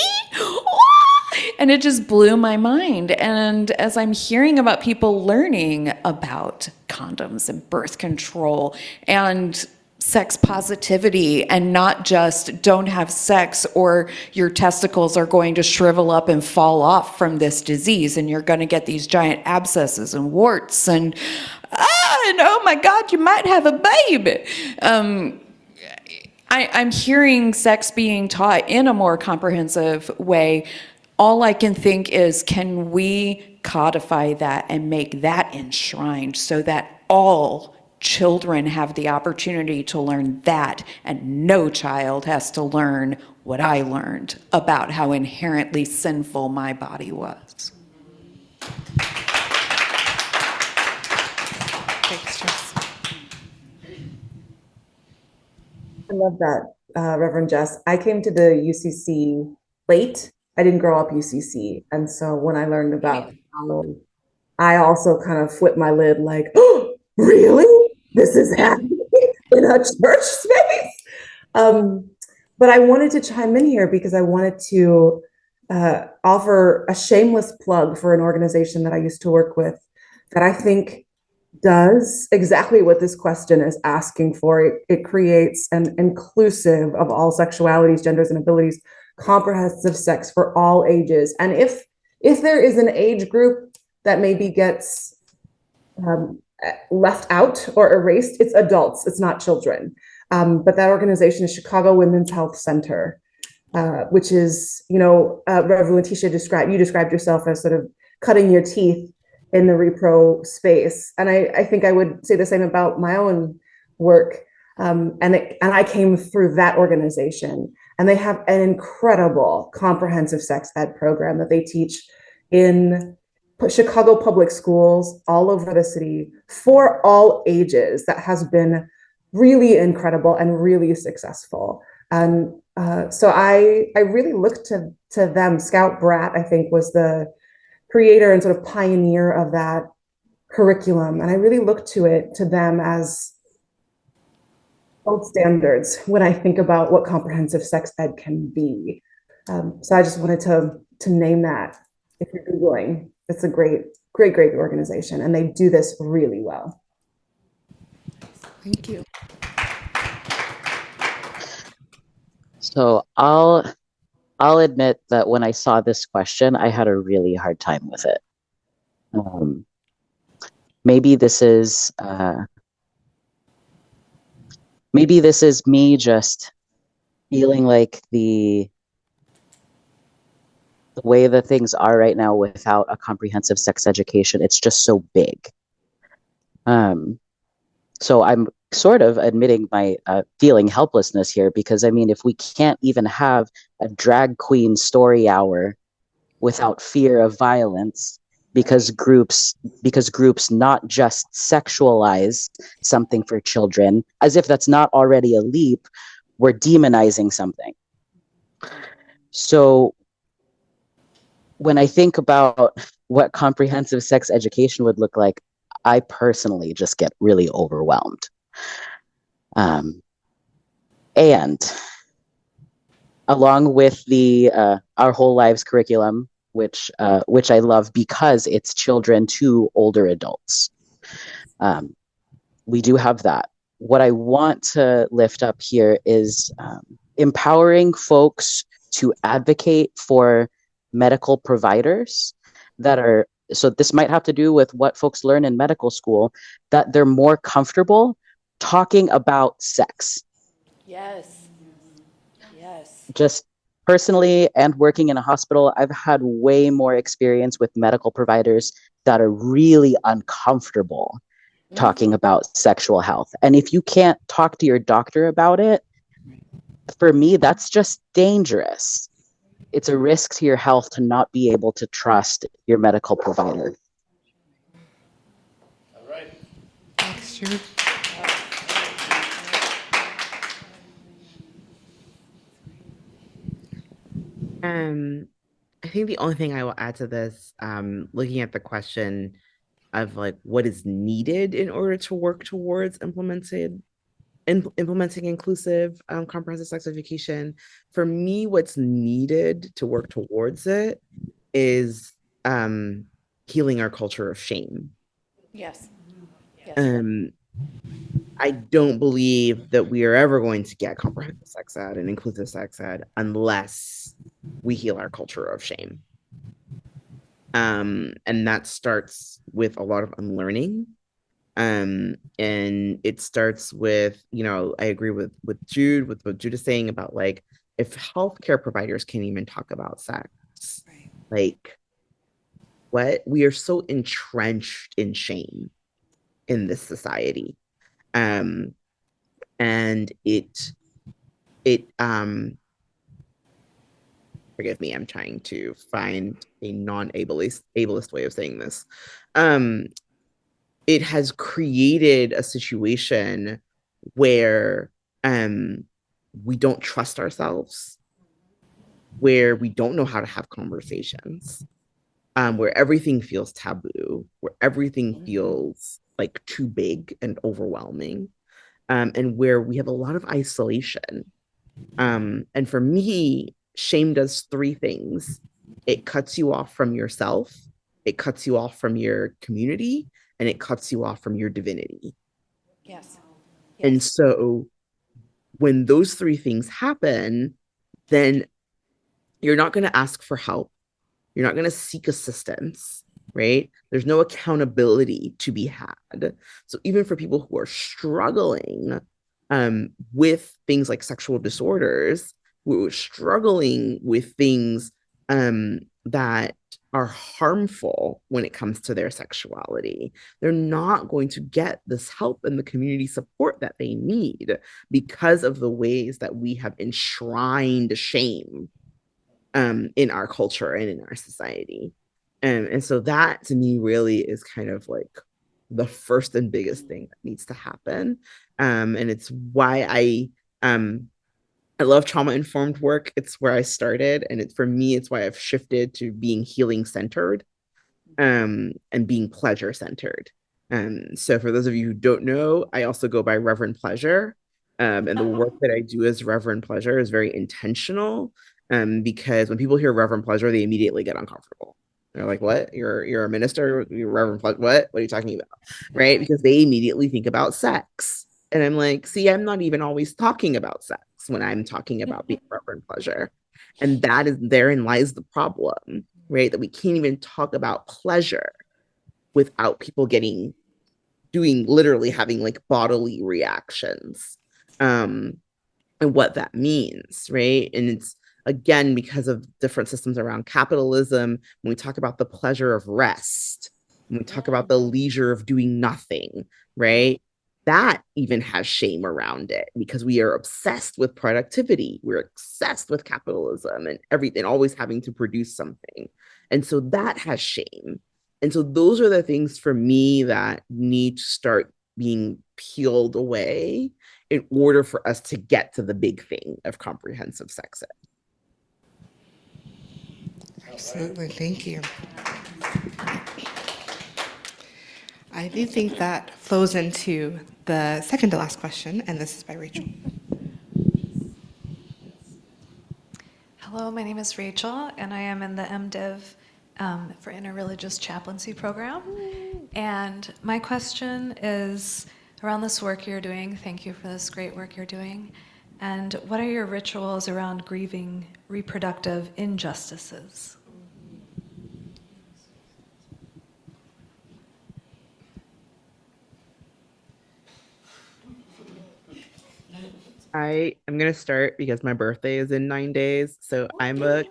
S2: And it just blew my mind. And as I'm hearing about people learning about condoms and birth control and sex positivity, and not just don't have sex or your testicles are going to shrivel up and fall off from this disease and you're going to get these giant abscesses and warts and oh my God, you might have a baby. I'm hearing sex being taught in a more comprehensive way. All I can think is, can we codify that and make that enshrined so that all children have the opportunity to learn that, and no child has to learn what I learned about how inherently sinful my body was.
S1: Thanks, Jess.
S4: I love that, Reverend Jess. I came to the UCC late. I didn't grow up UCC. And so when I learned about Halloween, I also kind of flipped my lid like, oh, really? This is happening in a church space? But I wanted to chime in here because I wanted to offer a shameless plug for an organization that I used to work with that I think does exactly what this question is asking for. It creates an inclusive of all sexualities, genders, and abilities, comprehensive sex for all ages. And if there is an age group that maybe gets left out or erased, it's adults, it's not children. But that organization is Chicago Women's Health Center, which is, Reverend Letitia you described yourself as sort of cutting your teeth in the repro space. And I think I would say the same about my own work. And I came through that organization, and they have an incredible comprehensive sex ed program that they teach in Chicago public schools all over the city for all ages that has been really incredible and really successful. And so I really looked to them. Scout Bratt, I think, was the creator and sort of pioneer of that curriculum. And I really look to them as gold standards when I think about what comprehensive sex ed can be. So I just wanted to name that. If you're Googling, it's a great organization, and they do this really well.
S1: Thank you.
S3: So I'll admit that when I saw this question, I had a really hard time with it. Maybe this is me just feeling like the way that things are right now without a comprehensive sex education, it's just so big. So I'm sort of admitting my feeling helplessness here, because I mean, if we can't even have a drag queen story hour without fear of violence, because groups not just sexualize something for children, as if that's not already a leap, we're demonizing something. So when I think about what comprehensive sex education would look like, I personally just get really overwhelmed. And along with the Our Whole Lives curriculum, which I love because it's children to older adults, we do have that. What I want to lift up here is empowering folks to advocate for medical providers that are, so this might have to do with what folks learn in medical school, that they're more comfortable talking about sex.
S2: Yes.
S3: Just personally, and working in a hospital, I've had way more experience with medical providers that are really uncomfortable talking about sexual health. And if you can't talk to your doctor about it, for me, that's just dangerous. It's a risk to your health to not be able to trust your medical provider.
S1: All right. Thanks, Jude.
S5: I think the only thing I will add to this, looking at the question of like what is needed in order to work towards implementing inclusive, comprehensive sex education. For me, what's needed to work towards it is healing our culture of shame.
S2: Yes.
S5: I don't believe that we are ever going to get comprehensive sex ed and inclusive sex ed unless we heal our culture of shame. And that starts with a lot of unlearning. And it starts with, I agree with Jude, with what Jude is saying about like, if healthcare providers can't even talk about sex, right, like what? We are so entrenched in shame in this society. And forgive me, I'm trying to find a non-ableist way of saying this. It has created a situation where we don't trust ourselves, where we don't know how to have conversations, where everything feels taboo, where everything feels like too big and overwhelming, and where we have a lot of isolation. And for me, shame does three things: it cuts you off from yourself, it cuts you off from your community, and it cuts you off from your divinity.
S2: Yes.
S5: And so when those three things happen, then you're not going to ask for help. You're not going to seek assistance, right? There's no accountability to be had. So even for people who are struggling with things like sexual disorders, who are struggling with things that are harmful when it comes to their sexuality, they're not going to get this help and the community support that they need because of the ways that we have enshrined shame in our culture and in our society. And so that to me really is kind of like the first and biggest thing that needs to happen. And it's why I love trauma informed work. It's where I started. And for me, it's why I've shifted to being healing centered and being pleasure centered. So for those of you who don't know, I also go by Reverend Pleasure. And the work that I do as Reverend Pleasure is very intentional because when people hear Reverend Pleasure, they immediately get uncomfortable. They're like, "What? You're a minister? You're Reverend Pleasure? What are you talking about?" Right? Because they immediately think about sex. And I'm like, see, I'm not even always talking about sex when I'm talking about being Reverend Pleasure. And therein lies the problem, right? That we can't even talk about pleasure without people literally having like bodily reactions. And what that means, right? And it's again because of different systems around capitalism. When we talk about the pleasure of rest, when we talk about the leisure of doing nothing, right? That even has shame around it because we are obsessed with productivity. We're obsessed with capitalism and everything, always having to produce something. And so that has shame. And so those are the things for me that need to start being peeled away in order for us to get to the big thing of comprehensive sex ed.
S1: Absolutely, thank you. I do think that flows into the second to last question, and this is by Rachel.
S12: Hello, my name is Rachel, and I am in the MDiv for Interreligious Chaplaincy program. And my question is around this work you're doing. Thank you for this great work you're doing. And what are your rituals around grieving reproductive injustices?
S5: I am gonna start because my birthday is in 9 days. So I'm a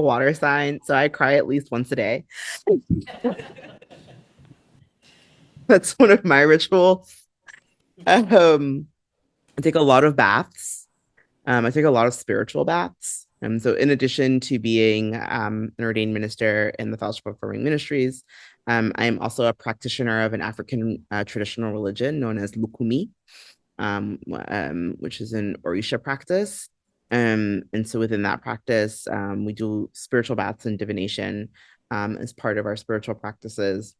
S5: water sign, so I cry at least once a day. That's one of my rituals. I take a lot of baths. I take a lot of spiritual baths. So in addition to being an ordained minister in the Fellowship of Affirming Ministries, I am also a practitioner of an African traditional religion known as Lukumi, which is an Orisha practice. And so within that practice, we do spiritual baths and divination as part of our spiritual practices.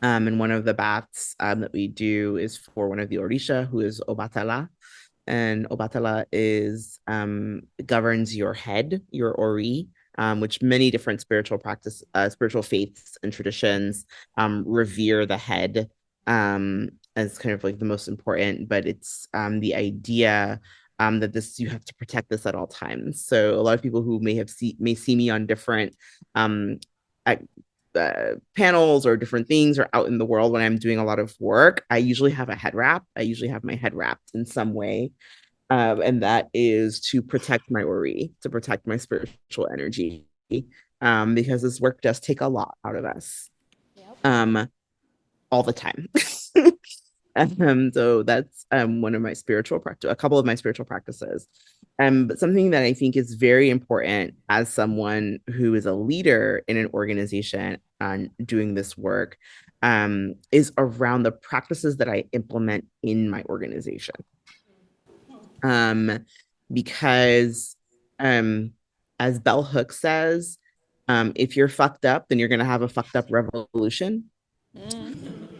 S5: And one of the baths that we do is for one of the Orisha, who is Obatala. And Obatala governs your head, your Ori, which many different spiritual faiths and traditions revere the head as kind of like the most important, but it's the idea that you have to protect this at all times. So a lot of people who may see me on different panels or different things or out in the world when I'm doing a lot of work, I usually have a head wrap. I usually have my head wrapped in some way. And that is to protect my Ori, to protect my spiritual energy, because this work does take a lot out of us all the time. So that's one of my a couple of my spiritual practices. But something that I think is very important as someone who is a leader in an organization and doing this work is around the practices that I implement in my organization. Because as Bell Hooks says, if you're fucked up, then you're going to have a fucked up revolution.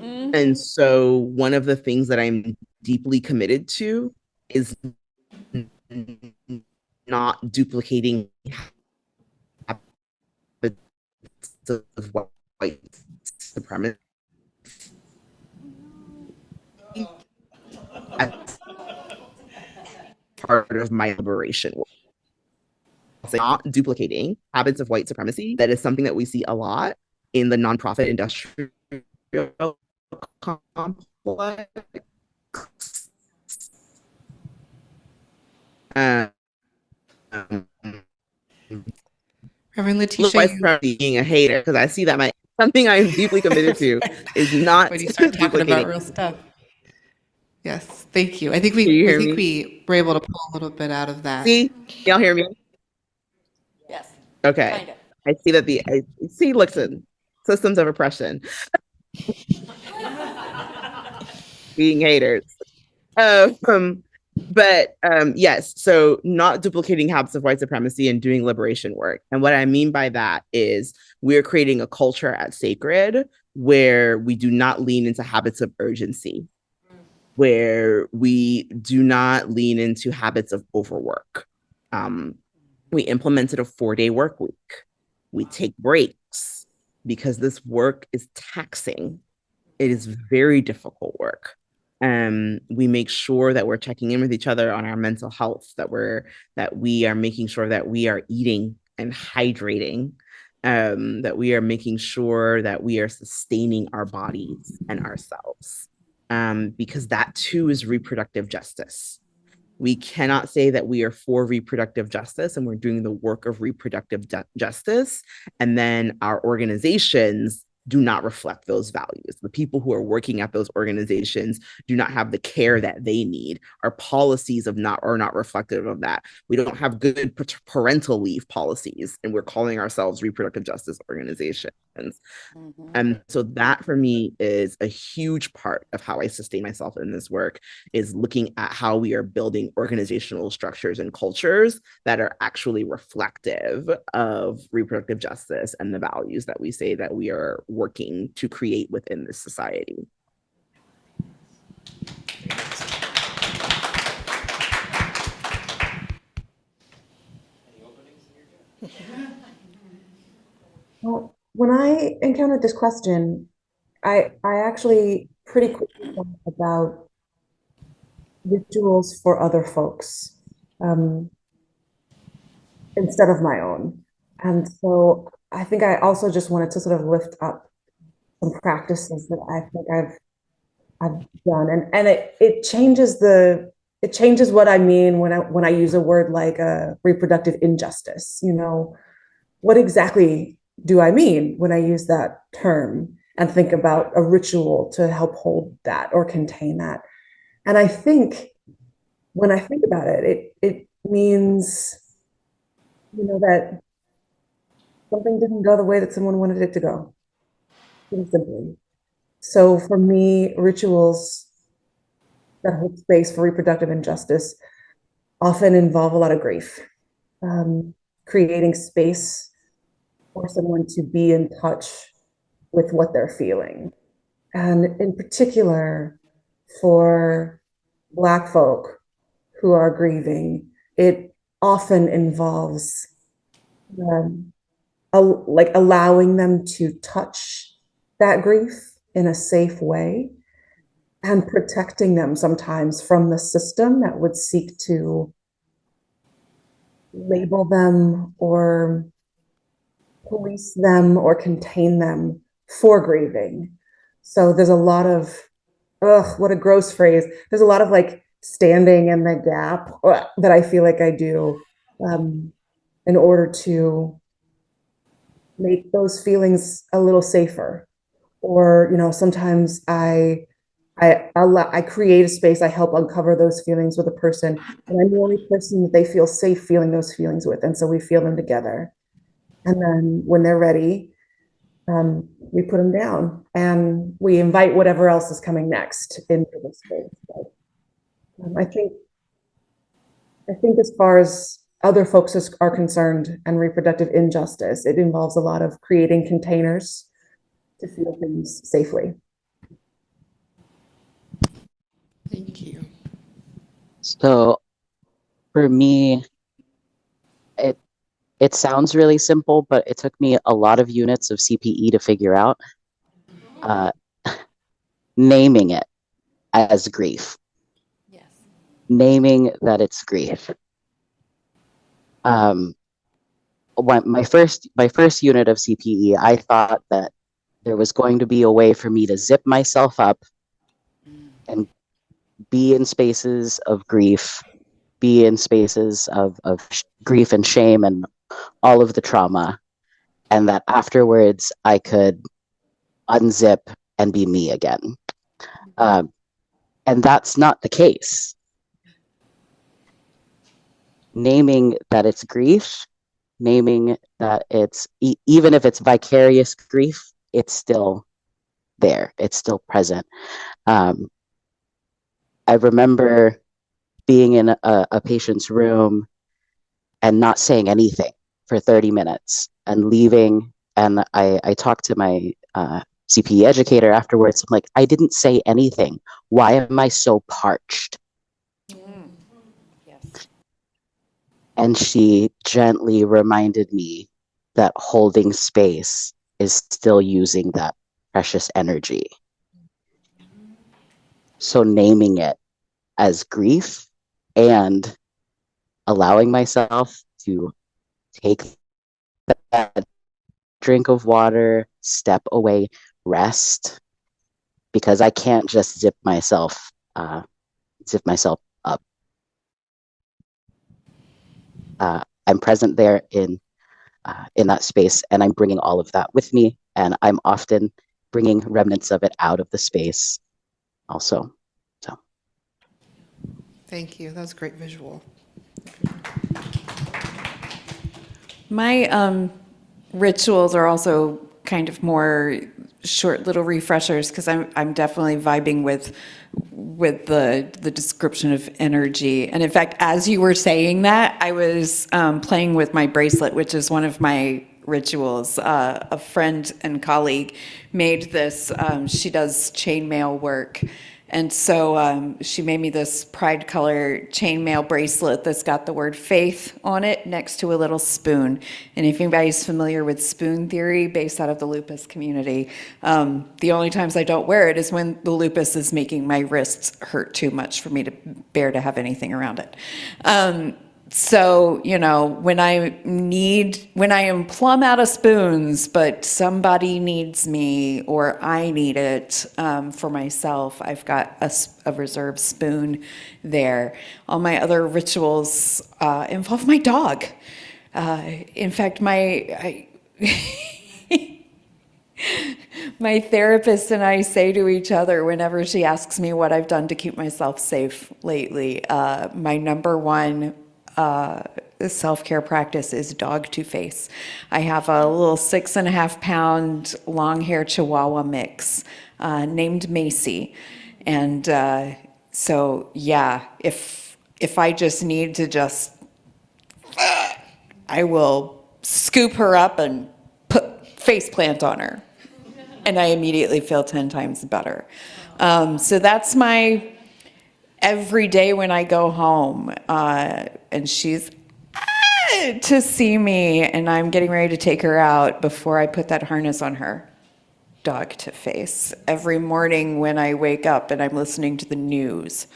S5: And so one of the things that I'm deeply committed to is not duplicating habits of white supremacy as part of my liberation work. Not duplicating habits of white supremacy. That is something that we see a lot in the nonprofit industrial complex.
S1: Reverend Letitia,
S5: being a hater, because I see that something I am deeply committed to is not
S1: when you start talking about real stuff. Yes, thank you. I think we were able to pull a little bit out of that.
S5: See, y'all hear me?
S2: Yes.
S5: Okay.
S2: Kind of.
S5: I see that listen, systems of oppression, being haters. But yes, so not duplicating habits of white supremacy and doing liberation work. And what I mean by that is we're creating a culture at Sacred where we do not lean into habits of urgency, where we do not lean into habits of overwork. We implemented a 4-day work week. We take breaks because this work is taxing. It is very difficult work. We make sure that we're checking in with each other on our mental health, that we are making sure that we are eating and hydrating, that we are making sure that we are sustaining our bodies and ourselves, because that too is reproductive justice. We cannot say that we are for reproductive justice and we're doing the work of reproductive justice, and then our organizations do not reflect those values. The people who are working at those organizations do not have the care that they need. Our policies are not reflective of that. We don't have good parental leave policies, and we're calling ourselves reproductive justice organizations. And so that for me is a huge part of how I sustain myself in this work, is looking at how we are building organizational structures and cultures that are actually reflective of reproductive justice and the values that we say that we are working to create within this society.
S4: Well, when I encountered this question, I actually pretty quickly thought about rituals for other folks instead of my own. And so I think I also just wanted to sort of lift up some practices that I think I've done, and it changes what I mean when I use a word like reproductive injustice. You know, what exactly do I mean when I use that term and think about a ritual to help hold that or contain that? And I think when I think about it means, you know, that something didn't go the way that someone wanted it to go, pretty simply. So for me, rituals that hold space for reproductive injustice often involve a lot of grief, creating space for someone to be in touch with what they're feeling. And in particular, for Black folk who are grieving, it often involves like allowing them to touch that grief in a safe way and protecting them sometimes from the system that would seek to label them or police them or contain them for grieving. So there's a lot of, what a gross phrase. There's a lot of like standing in the gap that I feel like I do in order to make those feelings a little safer. Or, you know, sometimes I I create a space, I help uncover those feelings with a person, and I'm the only person that they feel safe feeling those feelings with, and so we feel them together. And then when they're ready, we put them down and we invite whatever else is coming next into the space. So, I think as far as other folks are concerned and reproductive injustice, it involves a lot of creating containers to feel things safely.
S13: Thank you.
S3: So for me, it sounds really simple, but it took me a lot of units of CPE to figure out. Naming it as grief.
S2: Yes.
S3: Naming that it's grief. My first unit of CPE, I thought that there was going to be a way for me to zip myself up and be in spaces of grief, be in spaces of grief and shame and all of the trauma, and that afterwards I could unzip and be me again. And that's not the case. Naming that it's grief, naming that it's, even if it's vicarious grief, it's still there, it's still present. I remember being in a patient's room and not saying anything for 30 minutes and leaving. And I talked to my CPE educator afterwards. I'm like, I didn't say anything. Why am I so parched?
S2: Yes.
S3: And she gently reminded me that holding space is still using that precious energy. So naming it as grief and allowing myself to take that drink of water, step away, rest, because I can't just zip myself up. I'm present there in that space, and I'm bringing all of that with me, and I'm often bringing remnants of it out of the space also. So
S13: Thank you. That was a great visual.
S2: My rituals are also kind of more short little refreshers because I'm definitely vibing with the description of energy. And in fact, as you were saying that, I was playing with my bracelet, which is one of my rituals. A friend and colleague made this. She does chainmail work. And so she made me this pride color chainmail bracelet that's got the word faith on it next to a little spoon. And if anybody's familiar with spoon theory based out of the lupus community, the only times I don't wear it is when the lupus is making my wrists hurt too much for me to bear to have anything around it. So, you know, when I am plumb out of spoons, but somebody needs me or I need it for myself, I've got a reserve spoon there. All my other rituals involve my dog. In fact, my therapist and I say to each other whenever she asks me what I've done to keep myself safe lately, my number one self-care practice is dog to face. I have a little 6.5 pound long hair Chihuahua mix named Macy. And so, yeah, if I just need to I will scoop her up and put face plant on her. And I immediately feel 10 times better. So that's my every day when I go home, and she's to see me, and I'm getting ready to take her out before I put that harness on her. Dog to face. Every morning when I wake up and I'm listening to the news,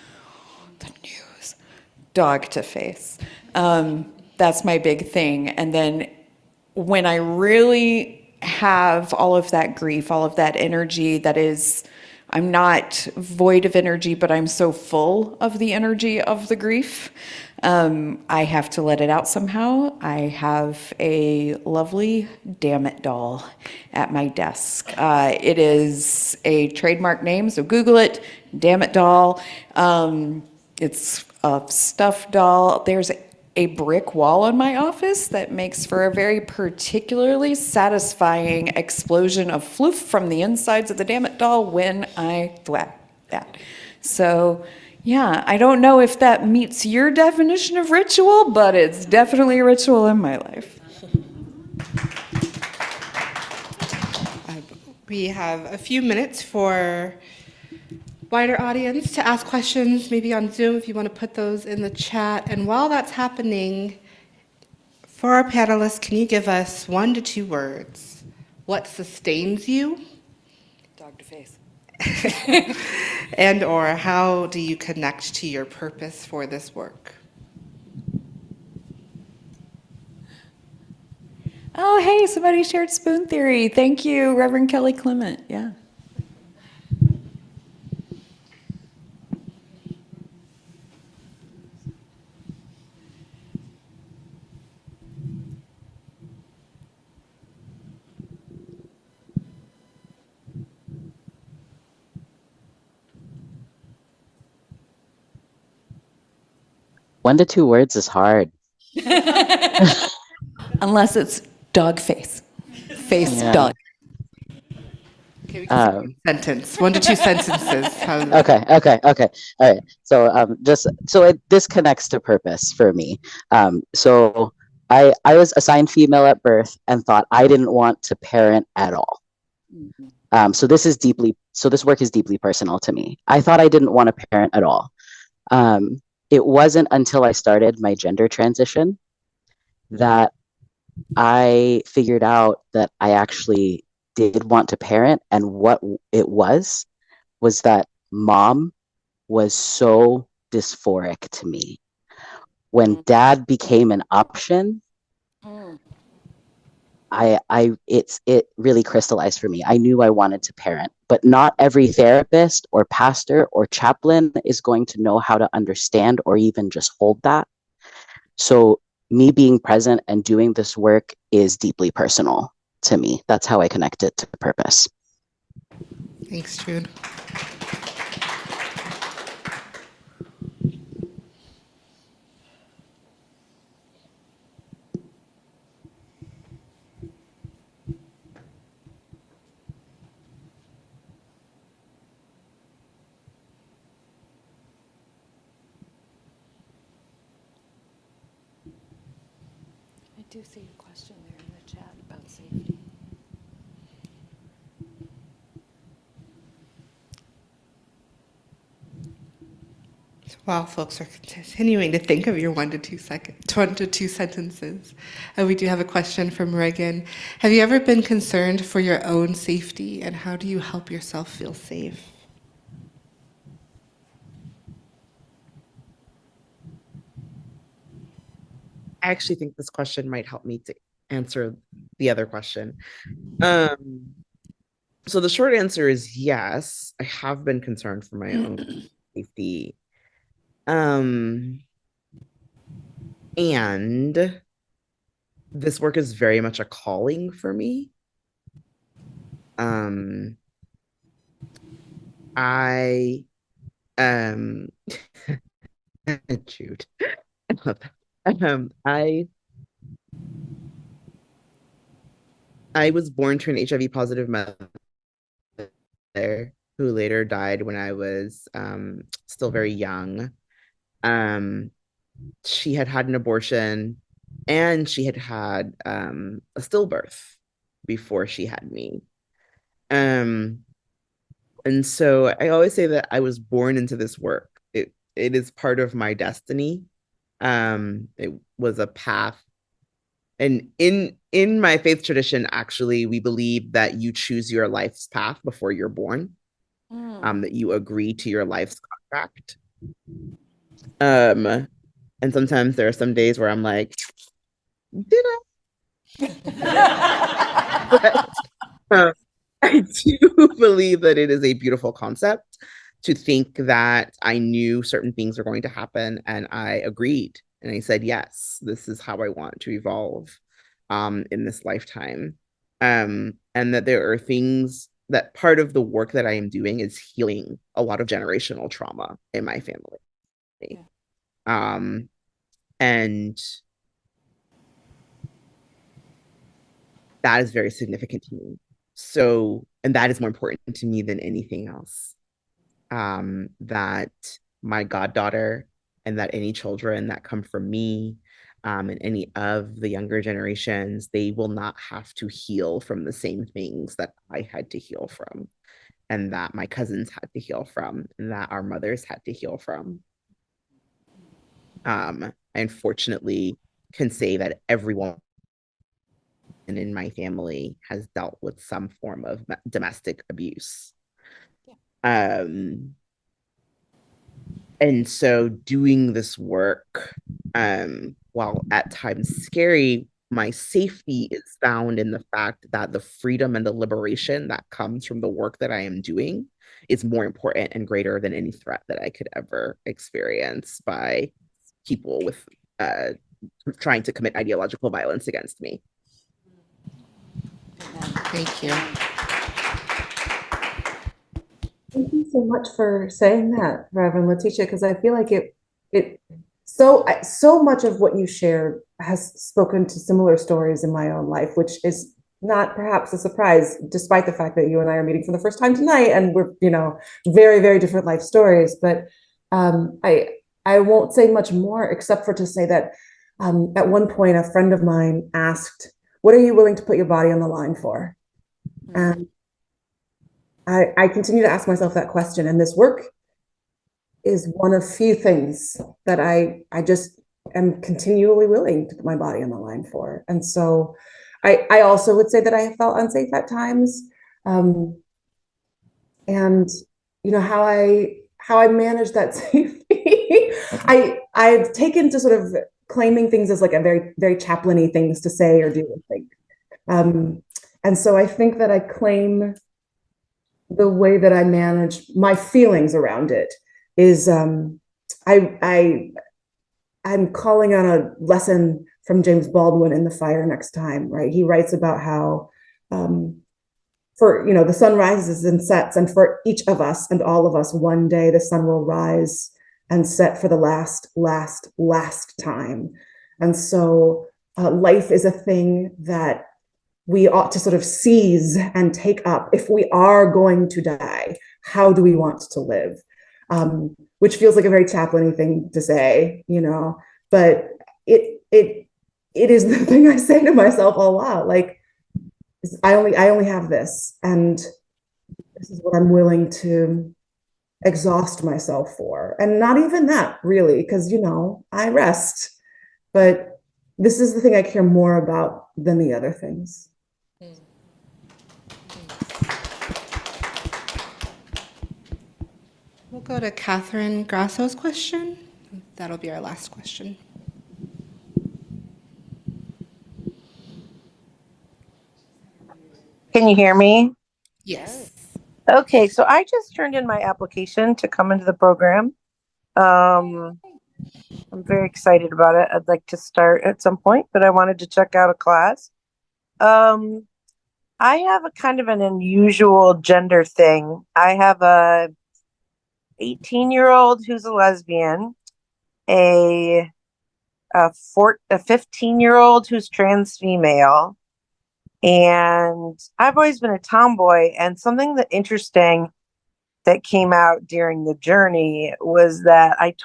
S2: dog to face. That's my big thing. And then when I really have all of that grief, all of that energy that is, I'm not void of energy, but I'm so full of the energy of the grief. I have to let it out somehow. I have a lovely damn it doll at my desk. It is a trademark name, so Google it, damn it doll. It's a stuffed doll. There's a brick wall in my office that makes for a very particularly satisfying explosion of floof from the insides of the damn it doll when I thwack that. So, yeah, I don't know if that meets your definition of ritual, but it's definitely a ritual in my life.
S1: We have a few minutes for wider audience to ask questions, maybe on Zoom if you want to put those in the chat. And while that's happening, for our panelists, can you give us 1 to 2 words? What sustains you?
S2: Dog to face.
S1: And or how do you connect to your purpose for this work?
S2: Oh, hey, somebody shared spoon theory. Thank you, Reverend Kelly Clement. Yeah.
S3: One to two words is hard.
S2: Unless it's dog face. Face
S3: Yeah.
S2: dog.
S1: Okay, we can say sentence. 1 to 2 sentences.
S3: Okay. All right. So this connects to purpose for me. So I was assigned female at birth and thought I didn't want to parent at all. So this work is deeply personal to me. I thought I didn't want to parent at all. It wasn't until I started my gender transition that I figured out that I actually did want to parent, and what it was that mom was so dysphoric to me. When dad became an option, it really crystallized for me. I knew I wanted to parent, but not every therapist or pastor or chaplain is going to know how to understand or even just hold that. So me being present and doing this work is deeply personal to me. That's how I connect it to purpose.
S1: Thanks, Jude.
S2: I do see a question there in the chat about safety.
S1: While folks are continuing to think of your 1 to 2 sentences, we do have a question from Reagan. Have you ever been concerned for your own safety, and how do you help yourself feel safe?
S5: I actually think this question might help me to answer the other question. So the short answer is yes, I have been concerned for my own safety. And this work is very much a calling for me. I Jude. I love that. I was born to an HIV positive mother who later died when I was still very young. She had had an abortion and she had had a stillbirth before she had me. And so I always say that I was born into this work. It is part of my destiny. It was a path. And in my faith tradition, actually, we believe that you choose your life's path before you're born. That you agree to your life's contract. And sometimes there are some days where I'm like, did I? But, I do believe that it is a beautiful concept to think that I knew certain things were going to happen and I agreed And I said, yes, this is how I want to evolve in this lifetime. And that there are things that part of the work that I am doing is healing a lot of generational trauma in my family. Yeah. And that is very significant to me. So, and that is more important to me than anything else. That my goddaughter and that any children that come from me and any of the younger generations, they will not have to heal from the same things that I had to heal from, and that my cousins had to heal from, and that our mothers had to heal from. I unfortunately can say that everyone in my family has dealt with some form of domestic abuse. And so doing this work, while at times scary, my safety is found in the fact that the freedom and the liberation that comes from the work that I am doing is more important and greater than any threat that I could ever experience by people with trying to commit ideological violence against me.
S13: Thank you.
S4: Thank you so much for saying that, Reverend Letitia, because I feel like so much of what you shared has spoken to similar stories in my own life, which is not perhaps a surprise, despite the fact that you and I are meeting for the first time tonight, and we're, very, very different life stories. But I won't say much more except for to say that at one point a friend of mine asked, "What are you willing to put your body on the line for?" And I continue to ask myself that question, and this work is one of few things that I just am continually willing to put my body on the line for. And so I also would say that I have felt unsafe at times. And how I manage that safety. I've taken to sort of claiming things as like a very, very chaplain-y things to say or do, I think. And so I think that I claim the way that I manage my feelings around it is I'm calling on a lesson from James Baldwin in The Fire Next Time, right? He writes about how the sun rises and sets, and for each of us and all of us, one day the sun will rise and set for the last time. And so life is a thing that we ought to sort of seize and take up. If we are going to die, how do we want to live? Which feels like a very chaplain-y thing to say, but it is the thing I say to myself a lot. Like, I only have this, and this is what I'm willing to exhaust myself for. And not even that, really, because I rest, but this is the thing I care more about than the other things.
S1: We'll go to Catherine Grasso's question. That'll be our last question.
S14: Can you hear me?
S1: Yes.
S14: Okay, so I just turned in my application to come into the program. I'm very excited about it. I'd like to start at some point, but I wanted to check out a class. I have a kind of an unusual gender thing. I have a 18-year-old who's a lesbian, a 15-year-old who's trans female, and I've always been a tomboy. And something that interesting that came out during the journey was that I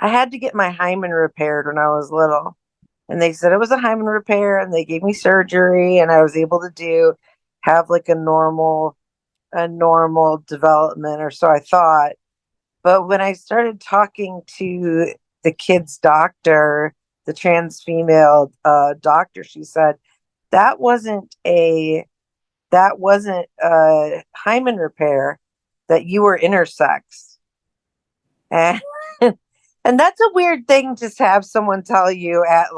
S14: had to get my hymen repaired when I was little. And they said it was a hymen repair, and they gave me surgery, and I was able to have like a normal development, or so I thought. But when I started talking to the kid's doctor, the trans female doctor, she said that wasn't a hymen repair, that you were intersex. And and that's a weird thing to have someone tell you at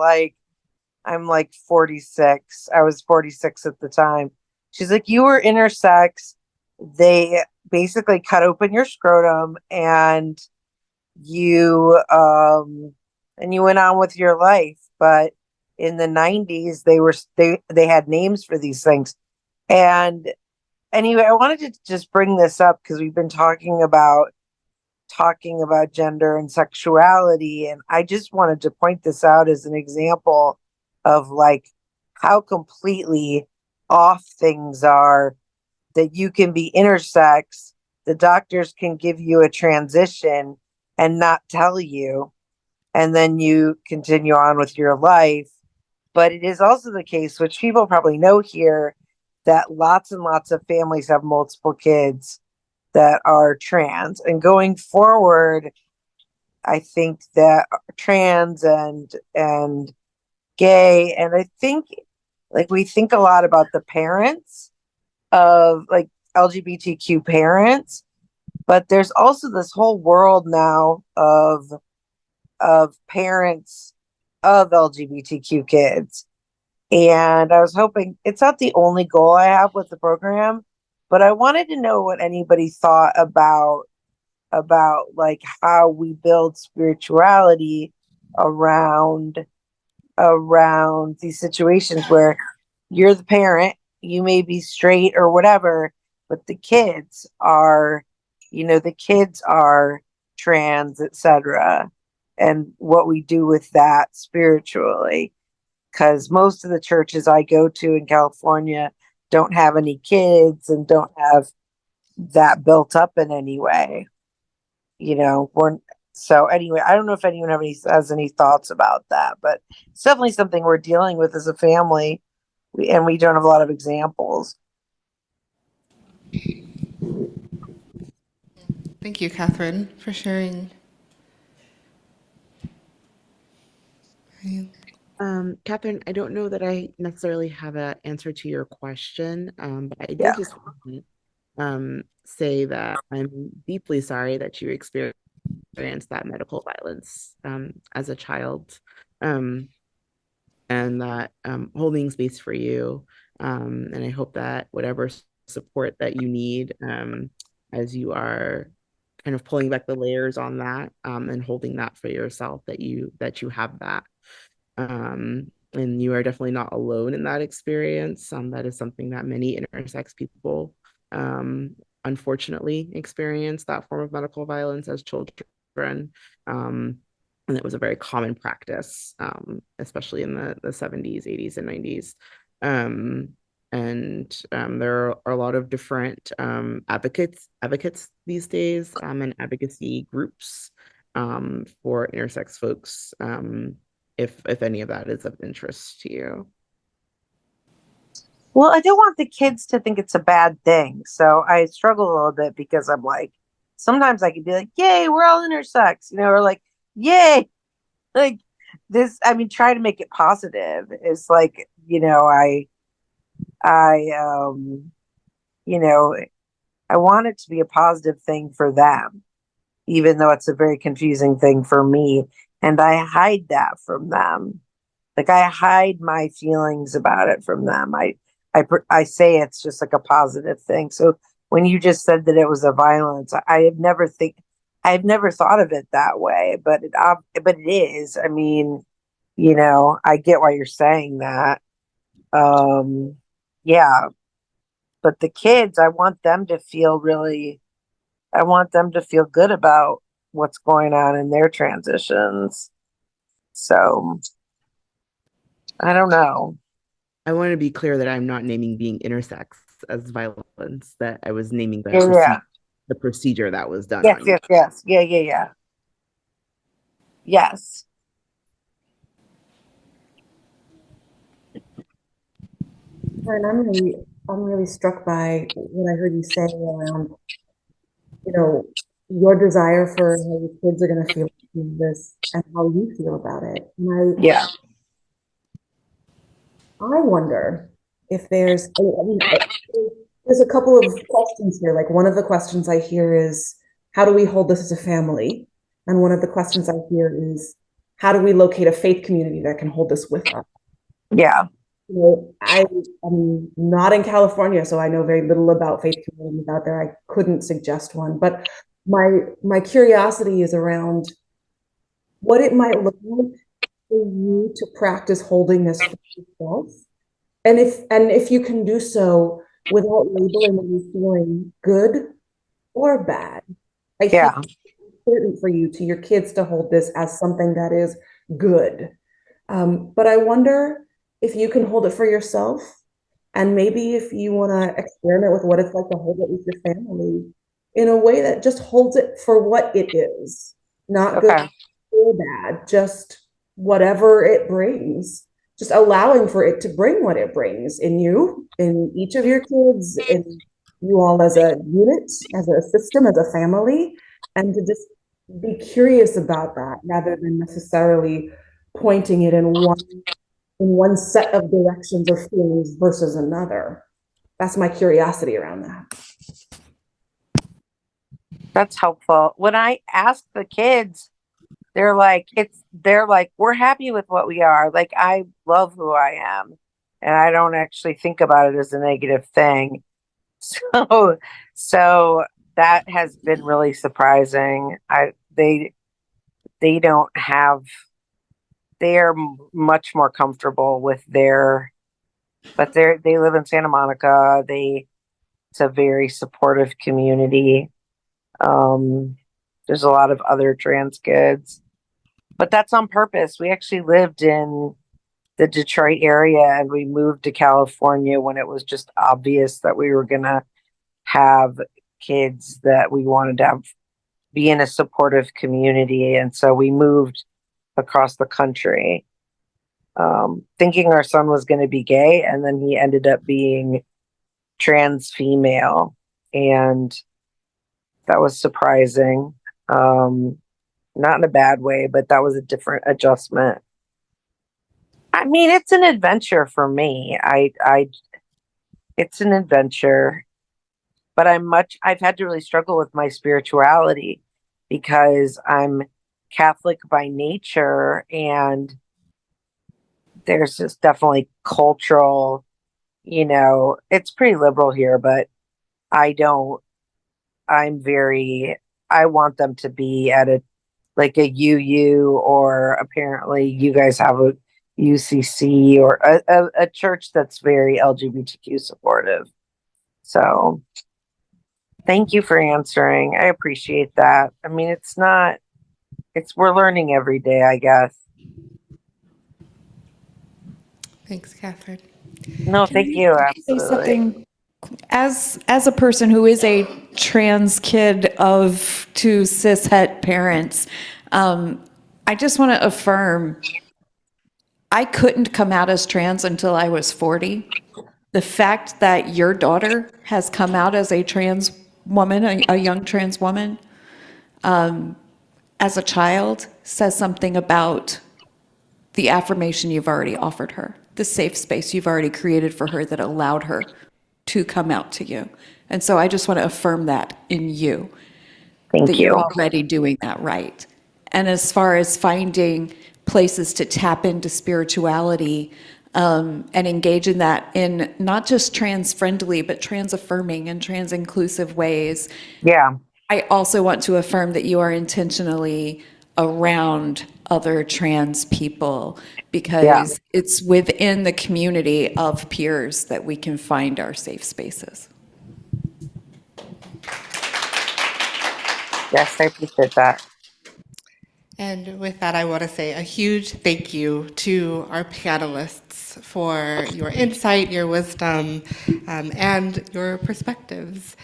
S14: I'm 46. I was 46 at the time. She's like, you were intersex. They basically cut open your scrotum and you and you went on with your life. But in the 90s, they had names for these things. And anyway, I wanted to just bring this up because we've been talking about gender and sexuality, and I just wanted to point this out as an example of like how completely off things are, that you can be intersex, the doctors can give you a transition and not tell you, and then you continue on with your life. But it is also the case, which people probably know here, that lots and lots of families have multiple kids that are trans. And going forward, I think that trans and gay, and I think like we think a lot about the parents of like LGBTQ parents, but there's also this whole world now of parents of LGBTQ kids. And I was hoping, it's not the only goal I have with the program, but I wanted to know what anybody thought about like how we build spirituality around these situations where you're the parent, you may be straight or whatever, but the kids are, the kids are trans, etc. And what we do with that spiritually. Because most of the churches I go to in California don't have any kids and don't have that built up in any way. So anyway, I don't know if anyone has any thoughts about that, but it's definitely something we're dealing with as a family, and we don't have a lot of examples.
S1: Thank you, Catherine, for sharing.
S5: Catherine, I don't know that I necessarily have an answer to your question, but I
S14: Yeah.
S5: did just want to say that I'm deeply sorry that you experienced that medical violence as a child, and that holding space for you. And I hope that whatever support that you need as you are kind of pulling back the layers on that and holding that for yourself, that you have that. And you are definitely not alone in that experience. That is something that many intersex people unfortunately experience, that form of medical violence as children. And it was a very common practice, especially in the 70s, 80s, and 90s. And there are a lot of different advocates these days, and advocacy groups for intersex folks, if any of that is of interest to you.
S14: Well, I don't want the kids to think it's a bad thing. So I struggle a little bit because I'm like, sometimes I could be like, yay, we're all intersex, or like, yay. Like this, I mean, try to make it positive. It's like, I want it to be a positive thing for them, even though it's a very confusing thing for me. And I hide that from them. Like I hide my feelings about it from them. I say it's just like a positive thing. So when you just said that it was a violence, I've never thought of it that way, but it is. I mean, I get why you're saying that. Yeah, but the kids, I want them to feel good about what's going on in their transitions. So I don't know.
S5: I want to be clear that I'm not naming being intersex as violence, that I was naming the procedure that was done on you.
S14: Yes. Yeah. Yes.
S4: And I'm really struck by what I heard you say around, your desire for how your kids are going to feel about this and how you feel about it. And I wonder if there's a couple of questions here. Like one of the questions I hear is, how do we hold this as a family? And one of the questions I hear is, how do we locate a faith community that can hold this with us?
S14: Yeah.
S4: I'm not in California, so I know very little about faith communities out there. I couldn't suggest one, but my curiosity is around what it might look like for you to practice holding this for yourself. And if you can do so without labeling you feeling good or bad. I think
S14: Yeah.
S4: it's important for you to your kids to hold this as something that is good. But I wonder if you can hold it for yourself, and maybe if you want to experiment with what it's like to hold it with your family in a way that just holds it for what it is, not good
S14: Okay.
S4: or bad, just whatever it brings, just allowing for it to bring what it brings in you, in each of your kids, in you all as a unit, as a system, as a family, and to just be curious about that rather than necessarily pointing it in one set of directions or feelings versus another. That's my curiosity around that.
S14: That's helpful. When I ask the kids, they're like, we're happy with what we are. Like, I love who I am. And I don't actually think about it as a negative thing. So that has been really surprising. They don't have, they're much more comfortable with but they live in Santa Monica. It's a very supportive community. There's a lot of other trans kids, but that's on purpose. We actually lived in the Detroit area and we moved to California when it was just obvious that we were going to have kids that we wanted to have be in a supportive community. And so we moved across the country, thinking our son was going to be gay. And then he ended up being trans female. And that was surprising. Not in a bad way, but that was a different adjustment. I mean, it's an adventure for me. It's an adventure, but I've had to really struggle with my spirituality because I'm Catholic by nature, and there's just definitely cultural, it's pretty liberal here, but I don't, I want them to be at a UU, or apparently you guys have a UCC, or a church that's very LGBTQ supportive. So thank you for answering. I appreciate that. I mean, we're learning every day, I guess.
S1: Thanks, Catherine.
S14: No, thank you.
S2: Say
S14: Absolutely.
S2: something as a person who is a trans kid of two cishet parents. I just want to affirm I couldn't come out as trans until I was 40. The fact that your daughter has come out as a trans woman, a young trans woman, as a child, says something about the affirmation you've already offered her, the safe space you've already created for her that allowed her to come out to you. And so I just want to affirm that in you,
S14: Thank
S2: that
S14: you.
S2: you're already doing that right. And as far as finding places to tap into spirituality and engage in that in not just trans friendly, but trans affirming and trans inclusive ways.
S14: Yeah.
S2: I also want to affirm that you are intentionally around other trans people, because it's within the community of peers that we can find our safe spaces.
S14: Yes, I appreciate that.
S1: And with that, I want to say a huge thank you to our panelists for your insight, your wisdom, and your perspectives.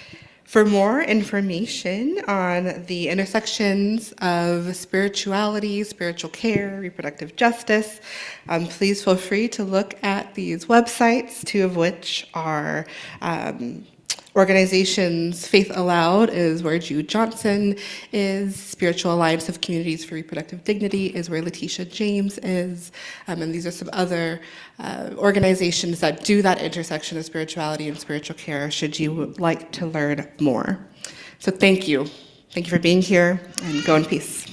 S1: For more information on the intersections of spirituality, spiritual care, reproductive justice, please feel free to look at these websites, two of which are organizations. Faith Aloud is where Jude Johnson is. Spiritual Alliance of Communities for Reproductive Dignity is where Letitia James is. And these are some other organizations that do that intersection of spirituality and spiritual care, should you like to learn more. So thank you. Thank you for being here, and go in peace.